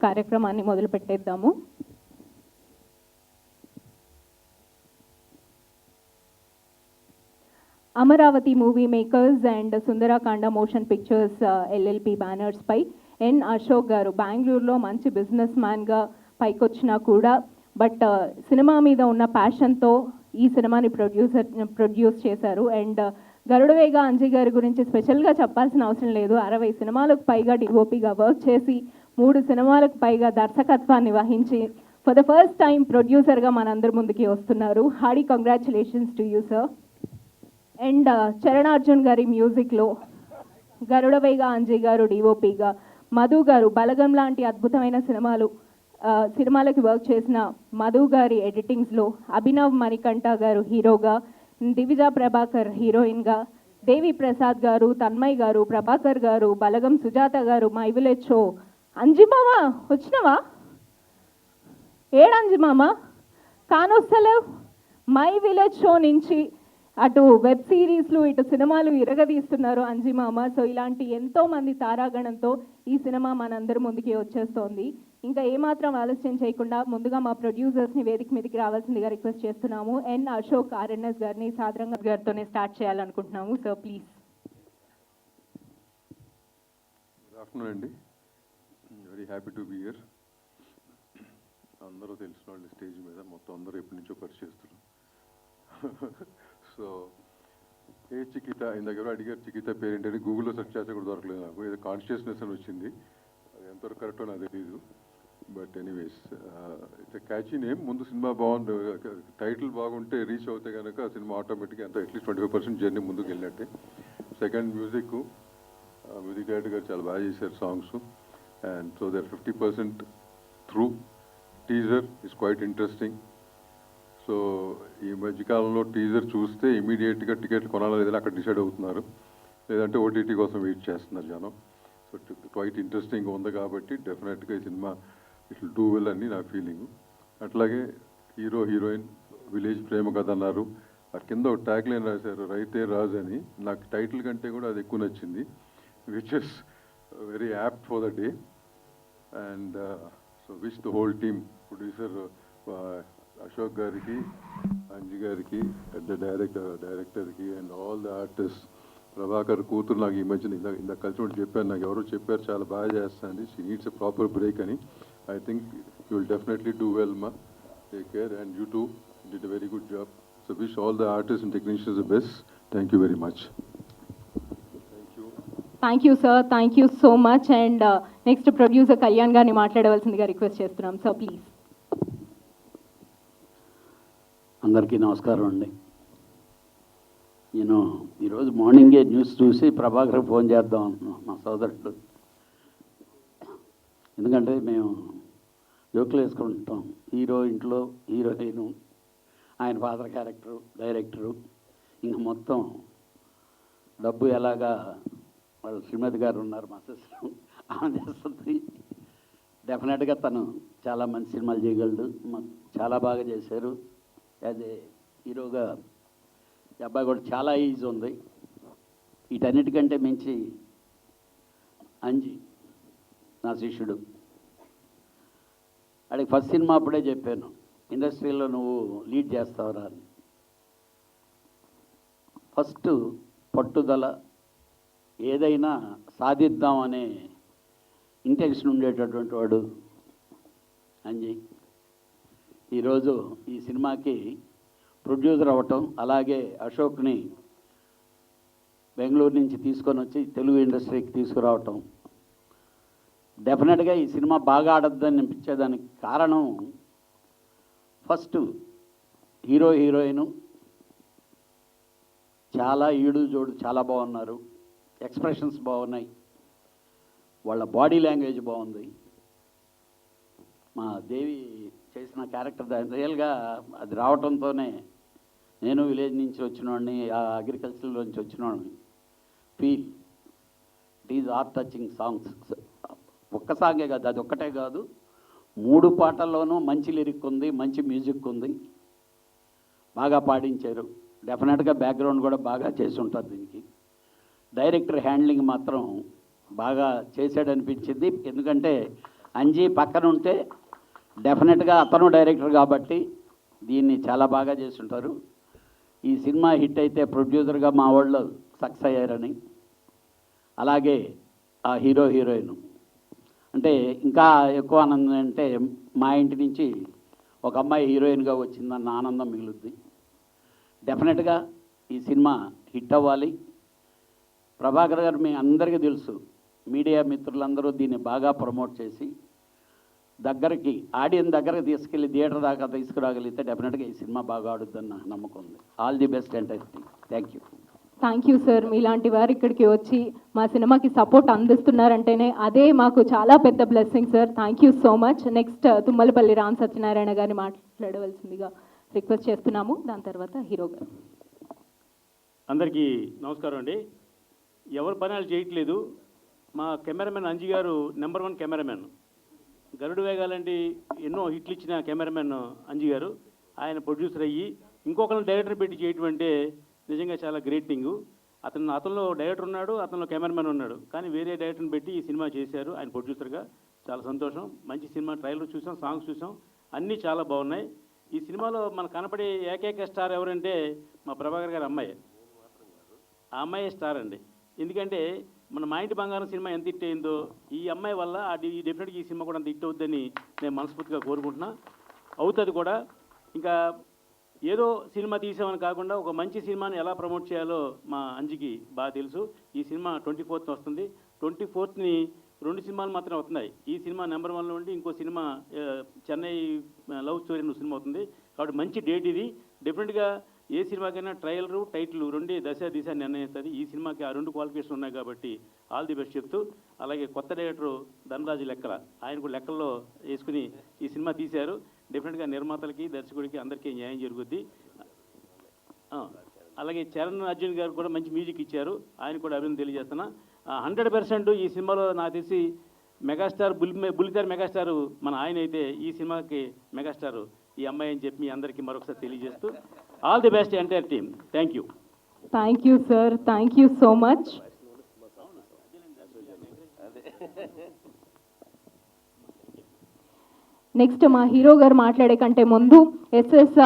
కార్యక్రమాన్ని మొదలు పెట్టేద్దాము. Amaravati movie makers and Sundarakanda motion pictures LLP banners పై ఎన్ అశోక్ గారు బెంగళూరులో మంచి బిజినెస్ మ్యాన్గా పైకొచ్చినా కూడా బట్ సినిమా మీద ఉన్న ప్యాషన్తో ఈ సినిమాని ప్రొడ్యూస్ చేశారు. అండ్ గరుడవేగ అంజీ గారి గురించి స్పెషల్గా చెప్పాల్సిన అవసరం లేదు. 60 సినిమాలకు పైగా డిఓపిగా వర్క్ చేసి 3 సినిమాలకు పైగా దర్శకత్వాన్ని వహించి ఫర్ ద ఫస్ట్ టైం ప్రొడ్యూసర్గా మనందరి ముందుకి వస్తున్నారు. Hearty congratulations to you sir. And Charanarjun గారి మ్యూజిక్లో గరుడవేగ అంజీ గారు డిఓపిగా, మధు గారు బలగం లాంటి అద్భుతమైన సినిమాలకి వర్క్ చేసిన మధు గారి ఎడిటింగ్స్లో, అభినవ్ మణికంఠ గారు హీరోగా, దివిజా ప్రభాకర్ హీరోయిన్గా, దేవి ప్రసాద్ గారు, తన్మయ్ గారు, ప్రభాకర్ గారు, బలగం సుజాత గారు, మై విలేజ్ షో. అంజిమామ వచ్చినవా? ఏడంజిమామ కానొస్తలేవు. మై విలేజ్ షో నుంచి అటు వెబ్ సిరీస్లు ఇటు సినిమాలు ఇరగదీస్తున్నారు అంజిమామ. సో ఇలాంటి ఎంతోమంది తారాగణంతో ఈ సినిమా మనందరి ముందుకి వచ్చేస్తోంది. ఇంకా ఏమాత్రం ఆలస్యం చేయకుండా ముందుగా మా ప్రొడ్యూసర్స్ని వేదిక మీదకి రావాల్సిందిగా రిక్వెస్ట్ చేస్తున్నాము. ఎన్ అశోక్ ఆర్ఎన్ఎస్ గారిని సాదరంగా గారితోనే స్టార్ట్ చేయాలనుకుంటున్నాము. So please. గుడ్ ఆఫ్టర్నూన్ అండి. Very happy to be here. అందరూ తెలిసిన వాళ్ళు స్టేజ్ మీద మొత్తం అందరూ ఎప్పటి నుంచో పరిచయిస్తున్నారు. సో ఏ చికిత ఇందాక ఎవరో అడిగారు చికిత పేరేంటని గూగుల్లో సెర్చ్ చేస్తే కూడా దొరకలేదు నాకు. ఏదో కాన్షియస్నెస్ అని వచ్చింది. అది ఎంతవరకు కరెక్టో నాకు తెలీదు. But anyways it's catchy name. ముందు సినిమా బాగుంది, టైటిల్ బాగుంటే రీచ్ అవుతే కనుక సినిమా ఆటోమేటిక్గా ఎంత అట్లీస్ట్ 25% జర్నీ ముందుకు వెళ్ళినట్టే. సెకండ్ మ్యూజిక్ డైరెక్టర్ గారు చాలా బాగా చేశారు songs. And so there 50% through. Teaser is quite interesting. So ఈ మధ్యకాలంలో టీజర్ చూస్తే ఇమీడియట్గా టికెట్లు కొనాలా లేదని అక్కడ డిసైడ్ అవుతున్నారు, లేదంటే ఓటీటీ కోసం వెయిట్ చేస్తున్నారు జనం. సో క్వైట్ ఇంట్రెస్టింగ్ ఉంది కాబట్టి డెఫినెట్గా ఈ cinema it will do well అని నా ఫీలింగ్. అట్లాగే హీరో హీరోయిన్ విలేజ్ ప్రేమ కథ అన్నారు. ఆ కింద ఒక ట్యాగ్ లైన్ రాశారు, రైతే రాజు అని. నాకు టైటిల్ కంటే కూడా అది ఎక్కువ నచ్చింది, which is very apt for the day. And so wish the whole team, producer Ashok గారికి, అంజి గారికి, ద డైరెక్టర్కి and all the artist. Prabhakar కూతురు నాకు ఈ మధ్యన ఇందాక కలిసి చెప్పాను, నాకు ఎవరో చెప్పారు చాలా బాగా చేస్తాను, she needs a proper break అని. I think you will definitely do well మా. Take care and you too did a very good job. So wish all the artist and technicians the best. Thank you very much. Thank you sir, thank you so much. And next producer Kalyan గారిని మాట్లాడవలసిందిగా request చేస్తున్నాం sir, please. అందరికీ నమస్కారం అండి. నేను ఈరోజు మార్నింగే news చూసి ప్రభాకర్ ఫోన్ చేద్దాం అనుకున్నాను, మా సోదరుడు. ఎందుకంటే మేము జోకులు వేసుకుంటాం, హీరో ఇంట్లో హీరోయిన్, ఆయన ఫాదర్ క్యారెక్టరు, డైరెక్టరు, ఇంకా మొత్తం డబ్బు ఎలాగా వాళ్ళు శ్రీమతి గారు ఉన్నారు మా సిస్టర్, ఆమె చేస్తుంది. డెఫినెట్గా తను చాలా మంచి సినిమాలు చేయగలడు, చాలా బాగా చేశారు. యాజ్ ఏ హీరోగా ఈ అబ్బాయి కూడా చాలా ఈజీ ఉంది. వీటన్నిటికంటే మించి అంజి నా శిష్యుడు. వాడికి ఫస్ట్ సినిమా అప్పుడే చెప్పాను, ఇండస్ట్రీలో నువ్వు లీడ్ చేస్తావురా అని. ఫస్ట్ పట్టుదల, ఏదైనా సాధిద్దాం అనే ఇంటెన్షన్ ఉండేటటువంటి వాడు అంజి. ఈరోజు ఈ సినిమాకి ప్రొడ్యూసర్ అవ్వటం, అలాగే అశోక్ని బెంగళూరు నుంచి తీసుకొని వచ్చి తెలుగు ఇండస్ట్రీకి తీసుకురావటం, డెఫినెట్గా ఈ సినిమా బాగా ఆడద్దని అనిపించేదానికి కారణం ఫస్ట్ హీరో హీరోయిన్ చాలా ఈడు జోడు చాలా బాగున్నారు, ఎక్స్ప్రెషన్స్ బాగున్నాయి, వాళ్ళ బాడీ లాంగ్వేజ్ బాగుంది. మా దేవి చేసిన క్యారెక్టర్ రియల్గా అది రావడంతోనే నేను విలేజ్ నుంచి వచ్చినవాడిని, అగ్రికల్చర్ నుంచి వచ్చినవాడిని feel. It is heart touching songs. ఒక్క సాంగే కాదు, అది ఒక్కటే కాదు, 3 పాటల్లోనూ మంచి లిరిక్ ఉంది, మంచి మ్యూజిక్ ఉంది, బాగా పాడించారు. డెఫినెట్గా బ్యాక్గ్రౌండ్ కూడా బాగా చేసి ఉంటారు దీనికి. డైరెక్టర్ హ్యాండ్లింగ్ మాత్రం బాగా చేశాడనిపించింది. ఎందుకంటే అంజీ పక్కన ఉంటే డెఫినెట్గా అతను డైరెక్టర్ కాబట్టి దీన్ని చాలా బాగా చేస్తుంటారు. ఈ సినిమా హిట్ అయితే ప్రొడ్యూసర్గా మా వాళ్ళు సక్సెస్ అయ్యారని, అలాగే ఆ హీరో హీరోయిన్ అంటే ఇంకా ఎక్కువ ఆనందం అంటే మా ఇంటి నుంచి ఒక అమ్మాయి హీరోయిన్గా వచ్చిందన్న ఆనందం మిగులుద్ది. డెఫినెట్గా ఈ సినిమా హిట్ అవ్వాలి. ప్రభాకర్ గారు మీ అందరికీ తెలుసు, మీడియా మిత్రులందరూ దీన్ని బాగా ప్రమోట్ చేసి దగ్గరికి ఆడియన్స్ దగ్గరకు తీసుకెళ్ళి థియేటర్ దాకా తీసుకురాగలిగితే డెఫినెట్గా ఈ సినిమా బాగా ఆడుద్దని నాకు నమ్మకం ఉంది. All the best entire team. Thank you. Thank you sir. మీలాంటి వారు ఇక్కడికి వచ్చి మా సినిమాకి సపోర్ట్ అందిస్తున్నారంటేనే అదే మాకు చాలా పెద్ద blessing sir. Thank you so much. Next Tummalapalli Ram Satyanarayana గారిని మాట్లాడవలసిందిగా రిక్వెస్ట్ చేస్తున్నాము. దాని తర్వాత హీరో గారు. అందరికీ నమస్కారం అండి. ఎవరు పని చేయట్లేదు. మా కెమెరామెన్ అంజీ గారు నెంబర్ 1 కెమెరామెన్. గరుడు వేగాలంటే ఎన్నో హిట్లు ఇచ్చిన కెమెరామెన్ అంజీ గారు. ఆయన ప్రొడ్యూసర్ అయ్యి ఇంకొకరిని డైరెక్టర్ పెట్టి చేయటం అంటే నిజంగా చాలా గ్రేట్ థింగ్. అతనిలో డైరెక్టర్ ఉన్నాడు, అతనిలో కెమెరామెన్ ఉన్నాడు, కానీ వేరే డైరెక్టర్ని పెట్టి ఈ సినిమా చేశారు ఆయన ప్రొడ్యూసర్గా. చాలా సంతోషం. మంచి సినిమా. ట్రైలర్ చూసాం, సాంగ్స్ చూసాం, అన్నీ చాలా బాగున్నాయి. ఈ సినిమాలో మనకు కనపడే ఏకైక స్టార్ ఎవరంటే మా ప్రభాకర్ గారి అమ్మాయి. ఆ అమ్మాయి స్టార్ అండి. ఎందుకంటే మన మా ఇంటి బంగారం సినిమా ఎంత హిట్ అయిందో ఈ అమ్మాయి వల్ల డెఫినెట్గా ఈ సినిమా కూడా అంత హిట్ అవుద్దని నేను మనస్ఫూర్తిగా కోరుకుంటున్నా. అవుతుంది కూడా. ఇంకా ఏదో సినిమా తీసామని కాకుండా ఒక మంచి సినిమాని ఎలా ప్రమోట్ చేయాలో మా అంజికి బాగా తెలుసు. ఈ సినిమా 24th వస్తుంది. 24th 2 సినిమాలు మాత్రమే వస్తున్నాయి. ఈ సినిమా నెంబర్ 1లో ఉండి ఇంకో సినిమా చెన్నై లవ్ స్టోరీ అనే సినిమా అవుతుంది. కాబట్టి మంచి డేట్ ఇది. డెఫినెట్గా ఏ సినిమాకైనా ట్రయలరు టైటిల్ 2 దిశ నిర్ణయిస్తుంది. ఈ సినిమాకి ఆ 2 క్వాలిఫికేషన్ ఉన్నాయి కాబట్టి ఆల్ ది బెస్ట్ చెప్తూ, అలాగే కొత్త డైరెక్టరు ధనరాజు లెక్కల ఆయన కూడా లెక్కల్లో వేసుకుని ఈ సినిమా తీశారు. డెఫినెట్గా నిర్మాతలకి, దర్శకుడికి అందరికీ న్యాయం జరుగుద్ది. అలాగే చరణ్ అర్జున్ గారు కూడా మంచి మ్యూజిక్ ఇచ్చారు. ఆయన కూడా అభినందన తెలియజేస్తున్నా. 100% ఈ సినిమాలో నాకు తెలిసి మెగాస్టార్ బుల్లితెర మెగాస్టార్ మన ఆయన అయితే ఈ సినిమాకి మెగాస్టార్ ఈ అమ్మాయి అని చెప్పి మీ అందరికీ మరొకసారి తెలియజేస్తూ all the best entire team. Thank you. Thank you sir. Thank you so much. Next మా హీరో గారు మాట్లాడే కంటే ముందు ఎస్ఎస్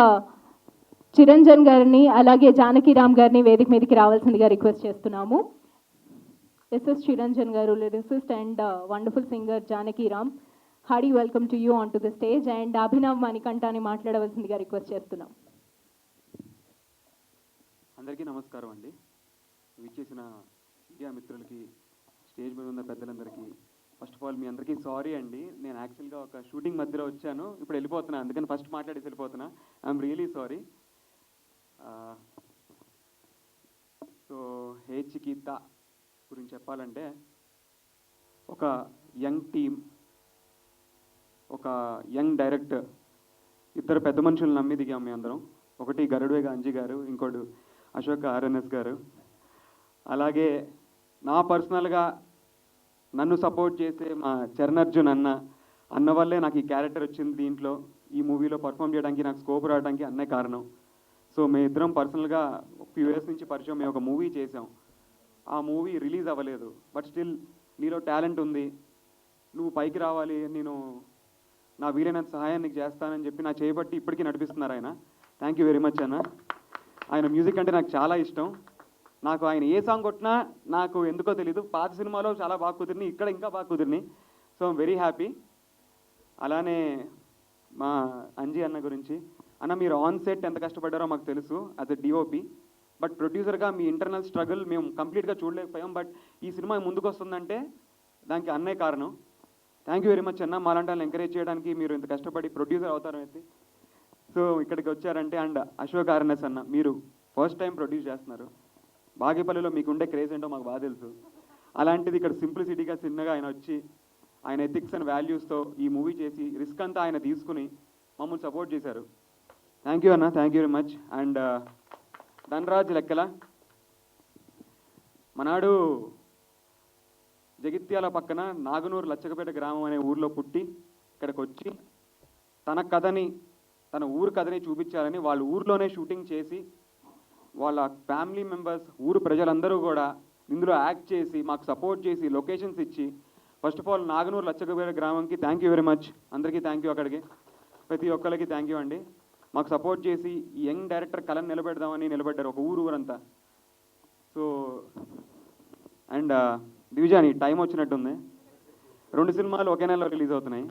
చిరంజన్ గారిని అలాగే జానకిరామ్ గారిని వేదిక మీదకి రావాల్సిందిగా రిక్వెస్ట్ చేస్తున్నాము. ఎస్ఎస్ చిరంజన్ గారు, lyricist and wonderful singer Janakiram, hearty welcome to you on to the stage. And Abhinav మణికంఠాని మాట్లాడవలసిందిగా రిక్వెస్ట్ చేస్తున్నాం. అందరికీ నమస్కారం అండి. విచ్చేసిన మీడియా మిత్రులకి, స్టేజ్ మీద ఉన్న పెద్దలందరికీ ఫస్ట్ ఆఫ్ ఆల్ మీ అందరికీ సారీ అండి. నేను యాక్చువల్గా ఒక షూటింగ్ మధ్యలో వచ్చాను, ఇప్పుడు వెళ్ళిపోతున్నా, అందుకని ఫస్ట్ మాట్లాడేసి వెళ్ళిపోతున్నా. I'm really sorry. So hey Chikitha గురించి చెప్పాలంటే, ఒక యంగ్ టీమ్, ఒక యంగ్ డైరెక్టర్, ఇద్దరు పెద్ద మనుషులు నమ్మి దిగాం మీ అందరం. ఒకటి గరుడువేగ అంజీ గారు, ఇంకోటి అశోక్ ఆర్ఎన్ఎస్ గారు. అలాగే నా పర్సనల్గా నన్ను సపోర్ట్ చేసే మా చరణ్ అర్జున్ అన్న వల్లే నాకు ఈ క్యారెక్టర్ వచ్చింది. దీంట్లో ఈ మూవీలో పర్ఫామ్ చేయడానికి నాకు స్కోప్ రావడానికి అన్నే కారణం. సో మేము ఇద్దరం పర్సనల్గా ఫ్యూ ఇయర్స్ నుంచి పరిచయం. మేము ఒక మూవీ చేసాం, ఆ మూవీ రిలీజ్ అవ్వలేదు. బట్ స్టిల్ నీలో టాలెంట్ ఉంది, నువ్వు పైకి రావాలి, నేను నా వీలైనంత సహాయం నీకు చేస్తానని చెప్పి నా చేయబట్టి ఇప్పటికీ నడిపిస్తున్నారు ఆయన. థ్యాంక్ యూ వెరీ మచ్ అన్న. ఆయన మ్యూజిక్ అంటే నాకు చాలా ఇష్టం. నాకు ఆయన ఏ సాంగ్ కొట్టినా నాకు ఎందుకో తెలీదు, పాత సినిమాలో చాలా బాగా కుదిరినాయి, ఇక్కడ ఇంకా బాగా కుదిరినాయి. So I'm very happy. అలానే మా అంజీ అన్న గురించి, అన్న మీరు ఆన్ సెట్ ఎంత కష్టపడ్డారో మాకు తెలుసు యాజ్ ఎ డిఓపి. బట్ ప్రొడ్యూసర్గా మీ ఇంటర్నల్ స్ట్రగుల్ మేము కంప్లీట్గా చూడలేకపోయాం. బట్ ఈ సినిమా ముందుకు వస్తుందంటే దానికి అన్నే కారణం. థ్యాంక్ యూ వెరీ మచ్ అన్న. మాలాంటి వాళ్ళని ఎంకరేజ్ చేయడానికి మీరు ఇంత కష్టపడి ప్రొడ్యూసర్ అవుతారు అయితే. సో ఇక్కడికి వచ్చారంటే, అండ్ అశోక్ ఆర్ఎన్ఎస్ అన్న, మీరు ఫస్ట్ టైం ప్రొడ్యూస్ చేస్తున్నారు. బాగేపల్లిలో మీకు ఉండే క్రేజ్ ఏంటో మాకు బాగా తెలుసు. అలాంటిది ఇక్కడ సింప్లిసిటీగా చిన్నగా ఆయన వచ్చి ఆయన ఎథిక్స్ అండ్ వాల్యూస్తో ఈ మూవీ చేసి రిస్క్ అంతా ఆయన తీసుకుని మమ్మల్ని సపోర్ట్ చేశారు. థ్యాంక్ యూ అన్న. Thank you very much. And Dhanraj లెక్కల మనాడు జగిత్యాల పక్కన నాగనూరు లచ్చకపేట గ్రామం అనే ఊర్లో పుట్టి ఇక్కడికి వచ్చి తన కథని, తన ఊరు కథని చూపించాలని వాళ్ళ ఊర్లోనే షూటింగ్ చేసి వాళ్ళ ఫ్యామిలీ మెంబర్స్, ఊరు ప్రజలందరూ కూడా ఇందులో యాక్ట్ చేసి మాకు సపోర్ట్ చేసి లొకేషన్స్ ఇచ్చి ఫస్ట్ ఆఫ్ ఆల్ నాగనూరు లచ్చకబేర గ్రామంకి థ్యాంక్ యూ వెరీ మచ్. అందరికీ థ్యాంక్ యూ, అక్కడికి ప్రతి ఒక్కరికి థ్యాంక్ యూ అండి. మాకు సపోర్ట్ చేసి ఈ యంగ్ డైరెక్టర్ కళను నిలబెడదామని నిలబెట్టారు ఒక ఊరంతా. సో అండ్ దివిజాని టైం వచ్చినట్టుంది. 2 సినిమాలు ఒకే నెలలో రిలీజ్ అవుతున్నాయి.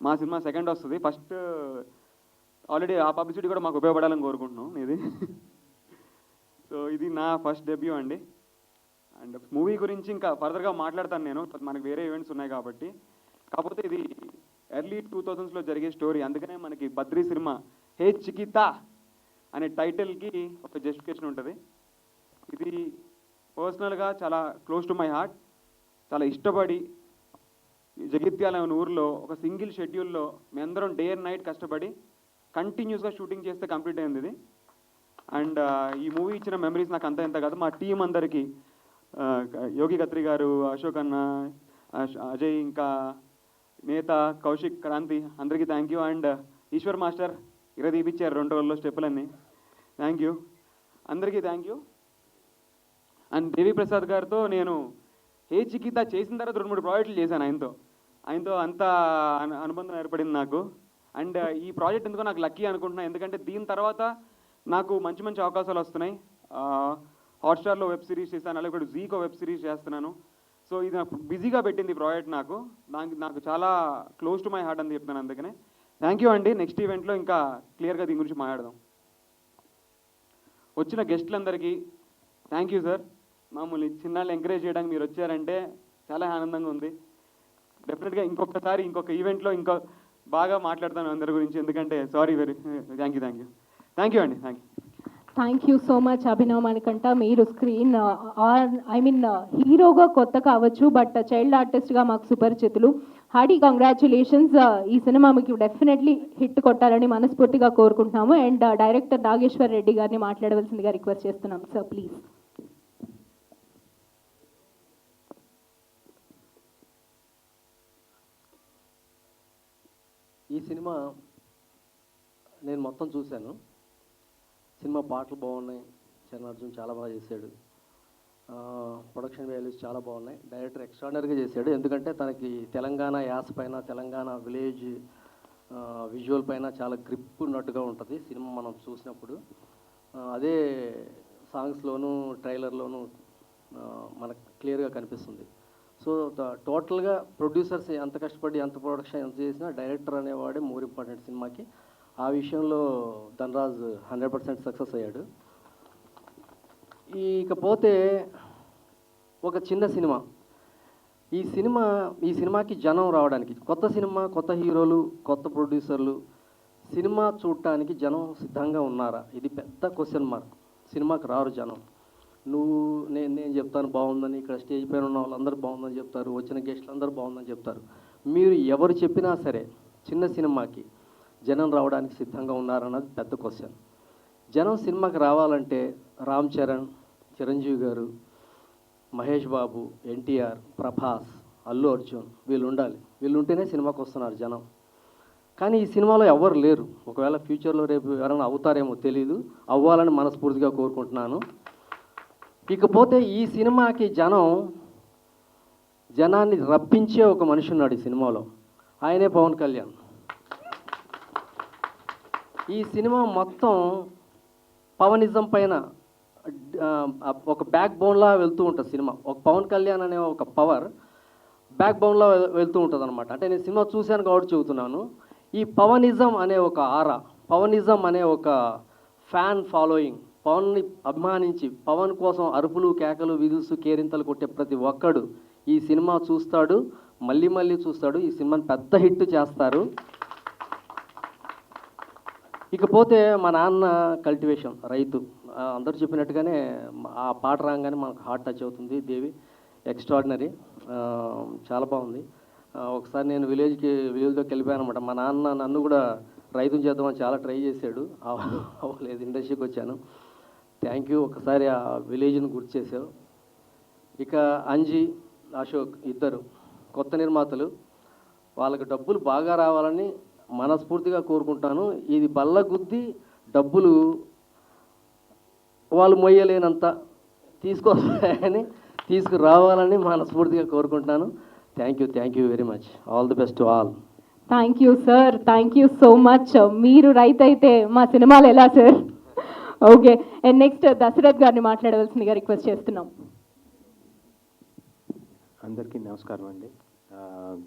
మా సినిమా సెకండ్ వస్తుంది. ఫస్ట్ ఆల్రెడీ ఆ పబ్లిసిటీ కూడా మాకు ఉపయోగపడాలని కోరుకుంటున్నాం ఇది. సో ఇది నా ఫస్ట్ డెబ్యూ అండి. అండ్ మూవీ గురించి ఇంకా ఫర్దర్గా మాట్లాడతాను నేను, మనకి వేరే ఈవెంట్స్ ఉన్నాయి కాబట్టి. కాకపోతే ఇది ఎర్లీ 2000s జరిగే స్టోరీ, అందుకనే మనకి బద్రీ సినిమా హే చికితా అనే టైటిల్కి ఒక జస్టిఫికేషన్ ఉంటుంది. ఇది పర్సనల్గా చాలా క్లోజ్ టు మై హార్ట్. చాలా ఇష్టపడి జగిత్యాల అనే ఊరిలో ఒక సింగిల్ షెడ్యూల్లో మేమందరం డే అండ్ నైట్ కష్టపడి కంటిన్యూస్గా షూటింగ్ చేస్తే కంప్లీట్ అయింది ఇది. అండ్ ఈ మూవీ ఇచ్చిన మెమరీస్ నాకు అంత ఎంత కాదు, మా టీం అందరికీ యోగి కత్రి గారు, అశోక్ అన్న, అజయ్, ఇంకా నేత కౌశిక్, క్రాంతి అందరికీ thank you. And Eshwar master తీపిచ్చారు 2 రోజుల్లో స్టెప్పులన్నీ. థ్యాంక్ యూ, అందరికీ thank you. And Devi Prasad గారితో నేను హే చికితా చేసిన తర్వాత 2-3 ప్రాజెక్టులు చేశాను ఆయనతో అంత అనుబంధం ఏర్పడింది నాకు. అండ్ ఈ ప్రాజెక్ట్ ఎందుకో నాకు లక్కీ అనుకుంటున్నాను, ఎందుకంటే దీని తర్వాత నాకు మంచి మంచి అవకాశాలు వస్తున్నాయి. హాట్స్టార్లో వెబ్ సిరీస్ చేశాను, అలాగే ఇప్పుడు జీకో వెబ్ సిరీస్ చేస్తున్నాను. సో ఇది నాకు బిజీగా పెట్టింది ఈ ప్రాజెక్ట్. నాకు చాలా క్లోజ్ టు మై హార్ట్ అని చెప్తున్నాను. అందుకనే థ్యాంక్ యూ అండి. నెక్స్ట్ ఈవెంట్లో ఇంకా క్లియర్గా దీని గురించి మాట్లాడదాం. వచ్చిన గెస్టులందరికీ థ్యాంక్ యూ సార్. మామూలు చిన్నాళ్ళు ఎంకరేజ్ చేయడానికి మీరు వచ్చారంటే చాలా ఆనందంగా ఉంది. డెఫినెట్గా ఇంకొక ఈవెంట్లో బాగా మాట్లాడతాను అందరి గురించి, ఎందుకంటే సారీ థ్యాంక్ యూ అండి. Thank you. Thank you so much Abhinav Manikanta. మీరు స్క్రీన్ హీరోగా కొత్త కావచ్చు, బట్ చైల్డ్ ఆర్టిస్ట్గా మాకు సుపరిచితులు. Hearty congratulations. ఈ సినిమా మీకు డెఫినెట్లీ హిట్ కొట్టాలని మనస్ఫూర్తిగా కోరుకుంటున్నాము. అండ్ డైరెక్టర్ నాగేశ్వర్ రెడ్డి గారిని మాట్లాడవలసిందిగా రిక్వెస్ట్ చేస్తున్నాం సార్, ప్లీజ్. ఈ సినిమా నేను మొత్తం చూశాను. సినిమా పాటలు బాగున్నాయి, చరణ్ అర్జున్ చాలా బాగా చేశాడు, ప్రొడక్షన్ వాల్యూస్ చాలా బాగున్నాయి, డైరెక్టర్ ఎక్స్ట్రాడినరీగా చేశాడు. ఎందుకంటే తనకి తెలంగాణ యాస పైన, తెలంగాణ విలేజ్ విజువల్ పైన చాలా గ్రిప్ ఉన్నట్టుగా ఉంటుంది సినిమా మనం చూసినప్పుడు. అదే సాంగ్స్లోనూ ట్రైలర్లోనూ మనకు క్లియర్గా కనిపిస్తుంది. సో టోటల్గా ప్రొడ్యూసర్స్ ఎంత కష్టపడి ఎంత ప్రొడక్షన్ ఎంత చేసినా డైరెక్టర్ అనేవాడే మోర్ ఇంపార్టెంట్ సినిమాకి. ఆ విషయంలో ధనరాజ్ 100% సక్సెస్ అయ్యాడు. ఇకపోతే ఒక చిన్న సినిమా, ఈ సినిమాకి జనం రావడానికి, కొత్త సినిమా, కొత్త హీరోలు, కొత్త ప్రొడ్యూసర్లు, సినిమా చూడటానికి జనం సిద్ధంగా ఉన్నారా? ఇది పెద్ద క్వశ్చన్ మార్క్. సినిమాకి రారు జనం. నేను చెప్తాను బాగుందని, ఇక్కడ స్టేజ్ పైన ఉన్న వాళ్ళందరూ బాగుందని చెప్తారు, వచ్చిన గెస్టులు అందరూ బాగుందని చెప్తారు. మీరు ఎవరు చెప్పినా సరే చిన్న సినిమాకి జనం రావడానికి సిద్ధంగా ఉన్నారన్నది పెద్ద క్వశ్చన్. జనం సినిమాకి రావాలంటే రామ్ చరణ్, చిరంజీవి గారు, మహేష్ బాబు, ఎన్టీఆర్, ప్రభాస్, అల్లు అర్జున్ వీళ్ళు ఉండాలి. వీళ్ళు ఉంటేనే సినిమాకి వస్తున్నారు జనం. కానీ ఈ సినిమాలో ఎవరు లేరు. ఒకవేళ ఫ్యూచర్లో రేపు ఎవరైనా అవుతారేమో తెలీదు, అవ్వాలని మనస్ఫూర్తిగా కోరుకుంటున్నాను. ఇకపోతే ఈ సినిమాకి జనాన్ని రప్పించే ఒక మనిషి ఉన్నాడు ఈ సినిమాలో, ఆయనే పవన్ కళ్యాణ్. ఈ సినిమా మొత్తం పవనిజం పైన ఒక బ్యాక్ బోన్లా వెళ్తూ ఉంటుంది సినిమా. ఒక పవన్ కళ్యాణ్ అనే ఒక పవర్ బ్యాక్ బోన్లా వెళ్తూ ఉంటుంది అనమాట. అంటే నేను సినిమా చూశాను కాబట్టి చెబుతున్నాను. ఈ పవనిజం అనే ఒక ఆరా, పవనిజం అనే ఒక ఫ్యాన్ ఫాలోయింగ్, పవన్ని అభిమానించి పవన్ కోసం అరుపులు, కేకలు, విధుల్స్, కేరింతలు కొట్టే ప్రతి ఒక్కడు ఈ సినిమా చూస్తాడు, మళ్ళీ మళ్ళీ చూస్తాడు. ఈ సినిమాని పెద్ద హిట్ చేస్తారు. ఇకపోతే మా నాన్న కల్టివేషన్, రైతు. అందరూ చెప్పినట్టుగానే ఆ పాట రాగానే మనకు హార్ట్ టచ్ అవుతుంది. దేవి ఎక్స్ట్రాడినరీ, చాలా బాగుంది. ఒకసారి నేను విలేజ్లోకి వెళ్ళిపోయాను అనమాట. మా నాన్న నన్ను కూడా రైతుని చేద్దామని చాలా ట్రై చేశాడు, అవ్వలేదు. ఇండస్ట్రీకి వచ్చాను. థ్యాంక్ యూ, ఒకసారి ఆ విలేజ్ని గుర్తు చేశావు. ఇక అంజీ, అశోక్ ఇద్దరు కొత్త నిర్మాతలు. వాళ్ళకి డబ్బులు బాగా రావాలని మనస్ఫూర్తిగా కోరుకుంటాను. ఇది బల్ల గుద్ది డబ్బులు వాళ్ళు మొయ్యలేనంత తీసుకురావాలని మనస్ఫూర్తిగా కోరుకుంటున్నాను. Thank you very much. All the best to all. Thank you sir, thank you so much. మీరు రైతు అయితే మా సినిమాలు ఎలా sir? Okay, and next Dashrath గారిని మాట్లాడవలసిందిగా రిక్వెస్ట్ చేస్తున్నాం. అందరికీ నమస్కారం అండి.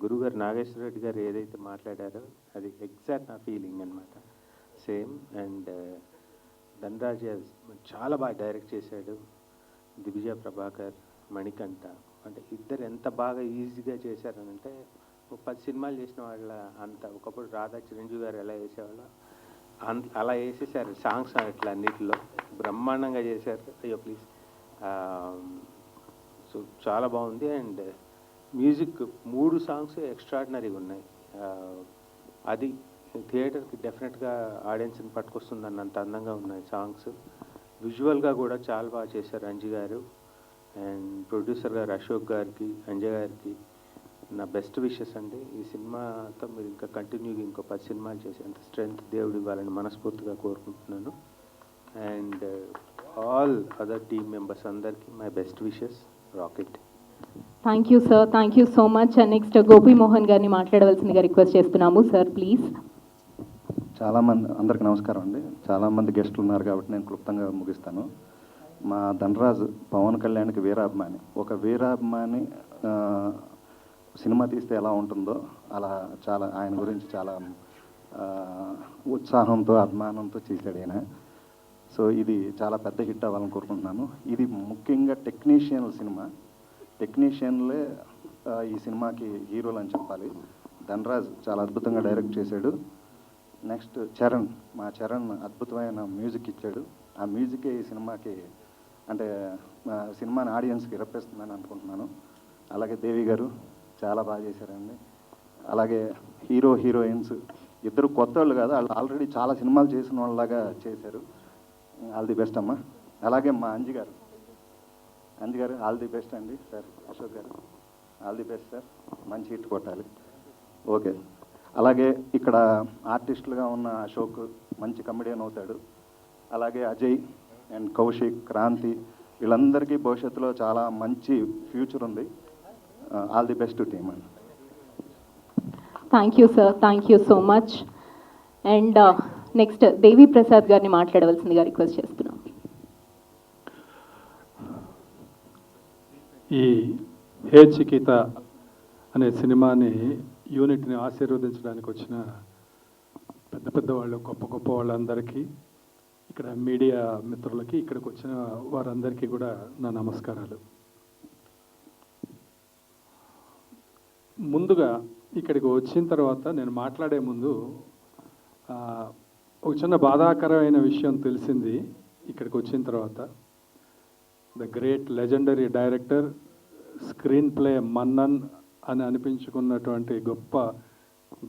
గురుగారు నాగేశ్వర రెడ్డి గారు ఏదైతే మాట్లాడారో అది ఎగ్జాక్ట్ నా ఫీలింగ్ అనమాట, సేమ్. అండ్ ధనరాజ్ చాలా బాగా డైరెక్ట్ చేశాడు. దివిజ ప్రభాకర్, మణికంఠ అంటే ఇద్దరు ఎంత బాగా ఈజీగా చేశారనంటే, ఒక 10 సినిమాలు చేసిన వాళ్ళ అంత. ఒకప్పుడు రాధా చిరంజీవి గారు ఎలా వేసేవాళ్ళో అలా వేసేసారు సాంగ్స్ అట్లా అన్నిటిలో బ్రహ్మాండంగా చేశారు. అయ్యో ప్లీజ్. సో చాలా బాగుంది. అండ్ మ్యూజిక్ 3 సాంగ్స్ ఎక్స్ట్రాడినరీగా ఉన్నాయి. అది థియేటర్కి డెఫినెట్గా ఆడియన్స్ని పట్టుకొస్తుంది అంత అందంగా ఉన్నాయి సాంగ్స్. విజువల్గా కూడా చాలా బాగా చేశారు అంజి గారు. అండ్ ప్రొడ్యూసర్ గారు అశోక్ గారికి, అంజయ్ గారికి నా బెస్ట్ విషెస్ అండి. ఈ సినిమాతో మీరు ఇంకా కంటిన్యూగా ఇంకో 10 సినిమాలు చేసి అంత స్ట్రెంగ్త్ దేవుడు ఇవ్వాలని మనస్ఫూర్తిగా కోరుకుంటున్నాను. And all other team members అందరికీ my best wishes. Rocket. Thank you sir, thank you so much. And next Gopi Mohan గారిని మాట్లాడవలసిందిగా రిక్వెస్ట్ చేస్తున్నాము సార్, ప్లీజ్. అందరికి నమస్కారం అండి. చాలామంది గెస్టులు ఉన్నారు కాబట్టి నేను క్లుప్తంగా ముగిస్తాను. మా ధనరాజు పవన్ కళ్యాణ్కి వీరాభిమాని. ఒక వీరాభిమాని సినిమా తీస్తే ఎలా ఉంటుందో అలా చాలా ఆయన గురించి చాలా ఉత్సాహంతో అభిమానంతో చేశాడు ఆయన. సో ఇది చాలా పెద్ద హిట్ అవ్వాలని కోరుకుంటున్నాను. ఇది ముఖ్యంగా టెక్నీషియన్ల సినిమా. టెక్నీషియన్లే ఈ సినిమాకి హీరోలు అని చెప్పాలి. ధనరాజ్ చాలా అద్భుతంగా డైరెక్ట్ చేశాడు. నెక్స్ట్ చరణ్, మా చరణ్ అద్భుతమైన మ్యూజిక్ ఇచ్చాడు. ఆ మ్యూజికే ఈ సినిమాకి అంటే సినిమాని ఆడియన్స్కి రప్పిస్తుందని అనుకుంటున్నాను. అలాగే దేవి గారు చాలా బాగా చేశారండి. అలాగే హీరోయిన్స్ ఇద్దరు కొత్త వాళ్ళు కాదు, వాళ్ళు ఆల్రెడీ చాలా సినిమాలు చేసిన వాళ్ళలాగా చేశారు. ఆల్ ది బెస్ట్ అమ్మా. అలాగే మా అంజి గారు ఆల్ ది బెస్ట్ అండి. Sir Ashok garu all the best sir, మంచి హిట్ కొట్టాలి. ఓకే. అలాగే ఇక్కడ ఆర్టిస్టులుగా ఉన్న అశోక్ మంచి కమెడియన్ అవుతాడు. అలాగే అజయ్ అండ్ కౌశిక్, క్రాంతి వీళ్ళందరికీ భవిష్యత్తులో చాలా మంచి ఫ్యూచర్ ఉంది. ఆల్ ది బెస్ట్ టీమ్ అండి. Thank you sir, thank you so much. And next Devi Prasad గారిని మాట్లాడవలసిందిగా రిక్వెస్ట్ చేస్తున్నాం. ఈ హే చికిత అనే సినిమాని యూనిట్ని ఆశీర్వదించడానికి వచ్చిన పెద్ద వాళ్ళు, గొప్ప వాళ్ళందరికీ, ఇక్కడ మీడియా మిత్రులకి, ఇక్కడికి వచ్చిన వారందరికీ కూడా నా నమస్కారాలు. ముందుగా ఇక్కడికి వచ్చిన తర్వాత నేను మాట్లాడే ముందు ఒక చిన్న బాధాకరమైన విషయం తెలిసింది ఇక్కడికి వచ్చిన తర్వాత. The great legendary director, screen play Mannan అని అనిపించుకున్నటువంటి గొప్ప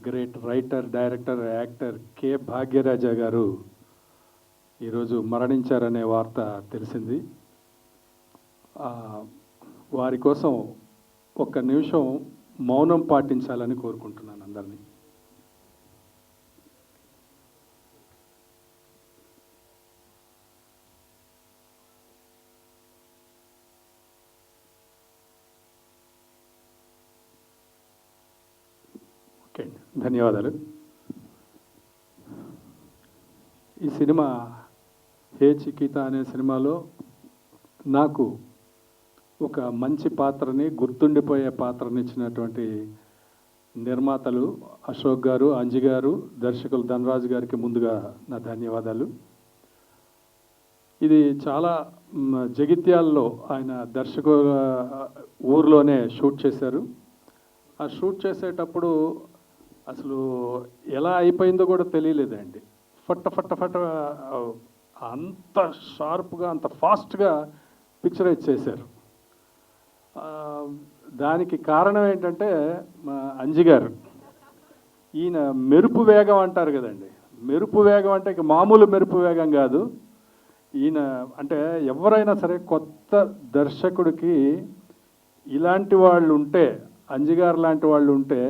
great writer, director, actor K Bhagyaraja గారు ఈరోజు మరణించారనే వార్త తెలిసింది. వారి కోసం ఒక్క నిమిషం మౌనం పాటించాలని కోరుకుంటున్నాను అందరినీ. ఓకే, ధన్యవాదాలు. ఈ సినిమా హే చికిత అనే సినిమాలో నాకు ఒక మంచి పాత్రని, గుర్తుండిపోయే పాత్రని ఇచ్చినటువంటి నిర్మాతలు అశోక్ గారు, అంజి గారు, దర్శకులు ధనరాజు గారికి ముందుగా నా ధన్యవాదాలు. ఇది చాలా జగిత్యాల్లో ఆయన దర్శకుల ఊర్లోనే షూట్ చేశారు. ఆ షూట్ చేసేటప్పుడు అసలు ఎలా అయిపోయిందో కూడా తెలియలేదండి. ఫట్ట అంత షార్ప్గా, అంత ఫాస్ట్గా పిక్చరైజ్ చేశారు. దానికి కారణం ఏంటంటే మా అంజి గారు. ఈయన మెరుపు వేగం అంటారు కదండి. మెరుపు వేగం అంటే ఇక మామూలు మెరుపు వేగం కాదు. ఈయన అంటే ఎవరైనా సరే కొత్త దర్శకుడికి ఇలాంటి వాళ్ళు ఉంటే, అంజి గారు లాంటి వాళ్ళు ఉంటే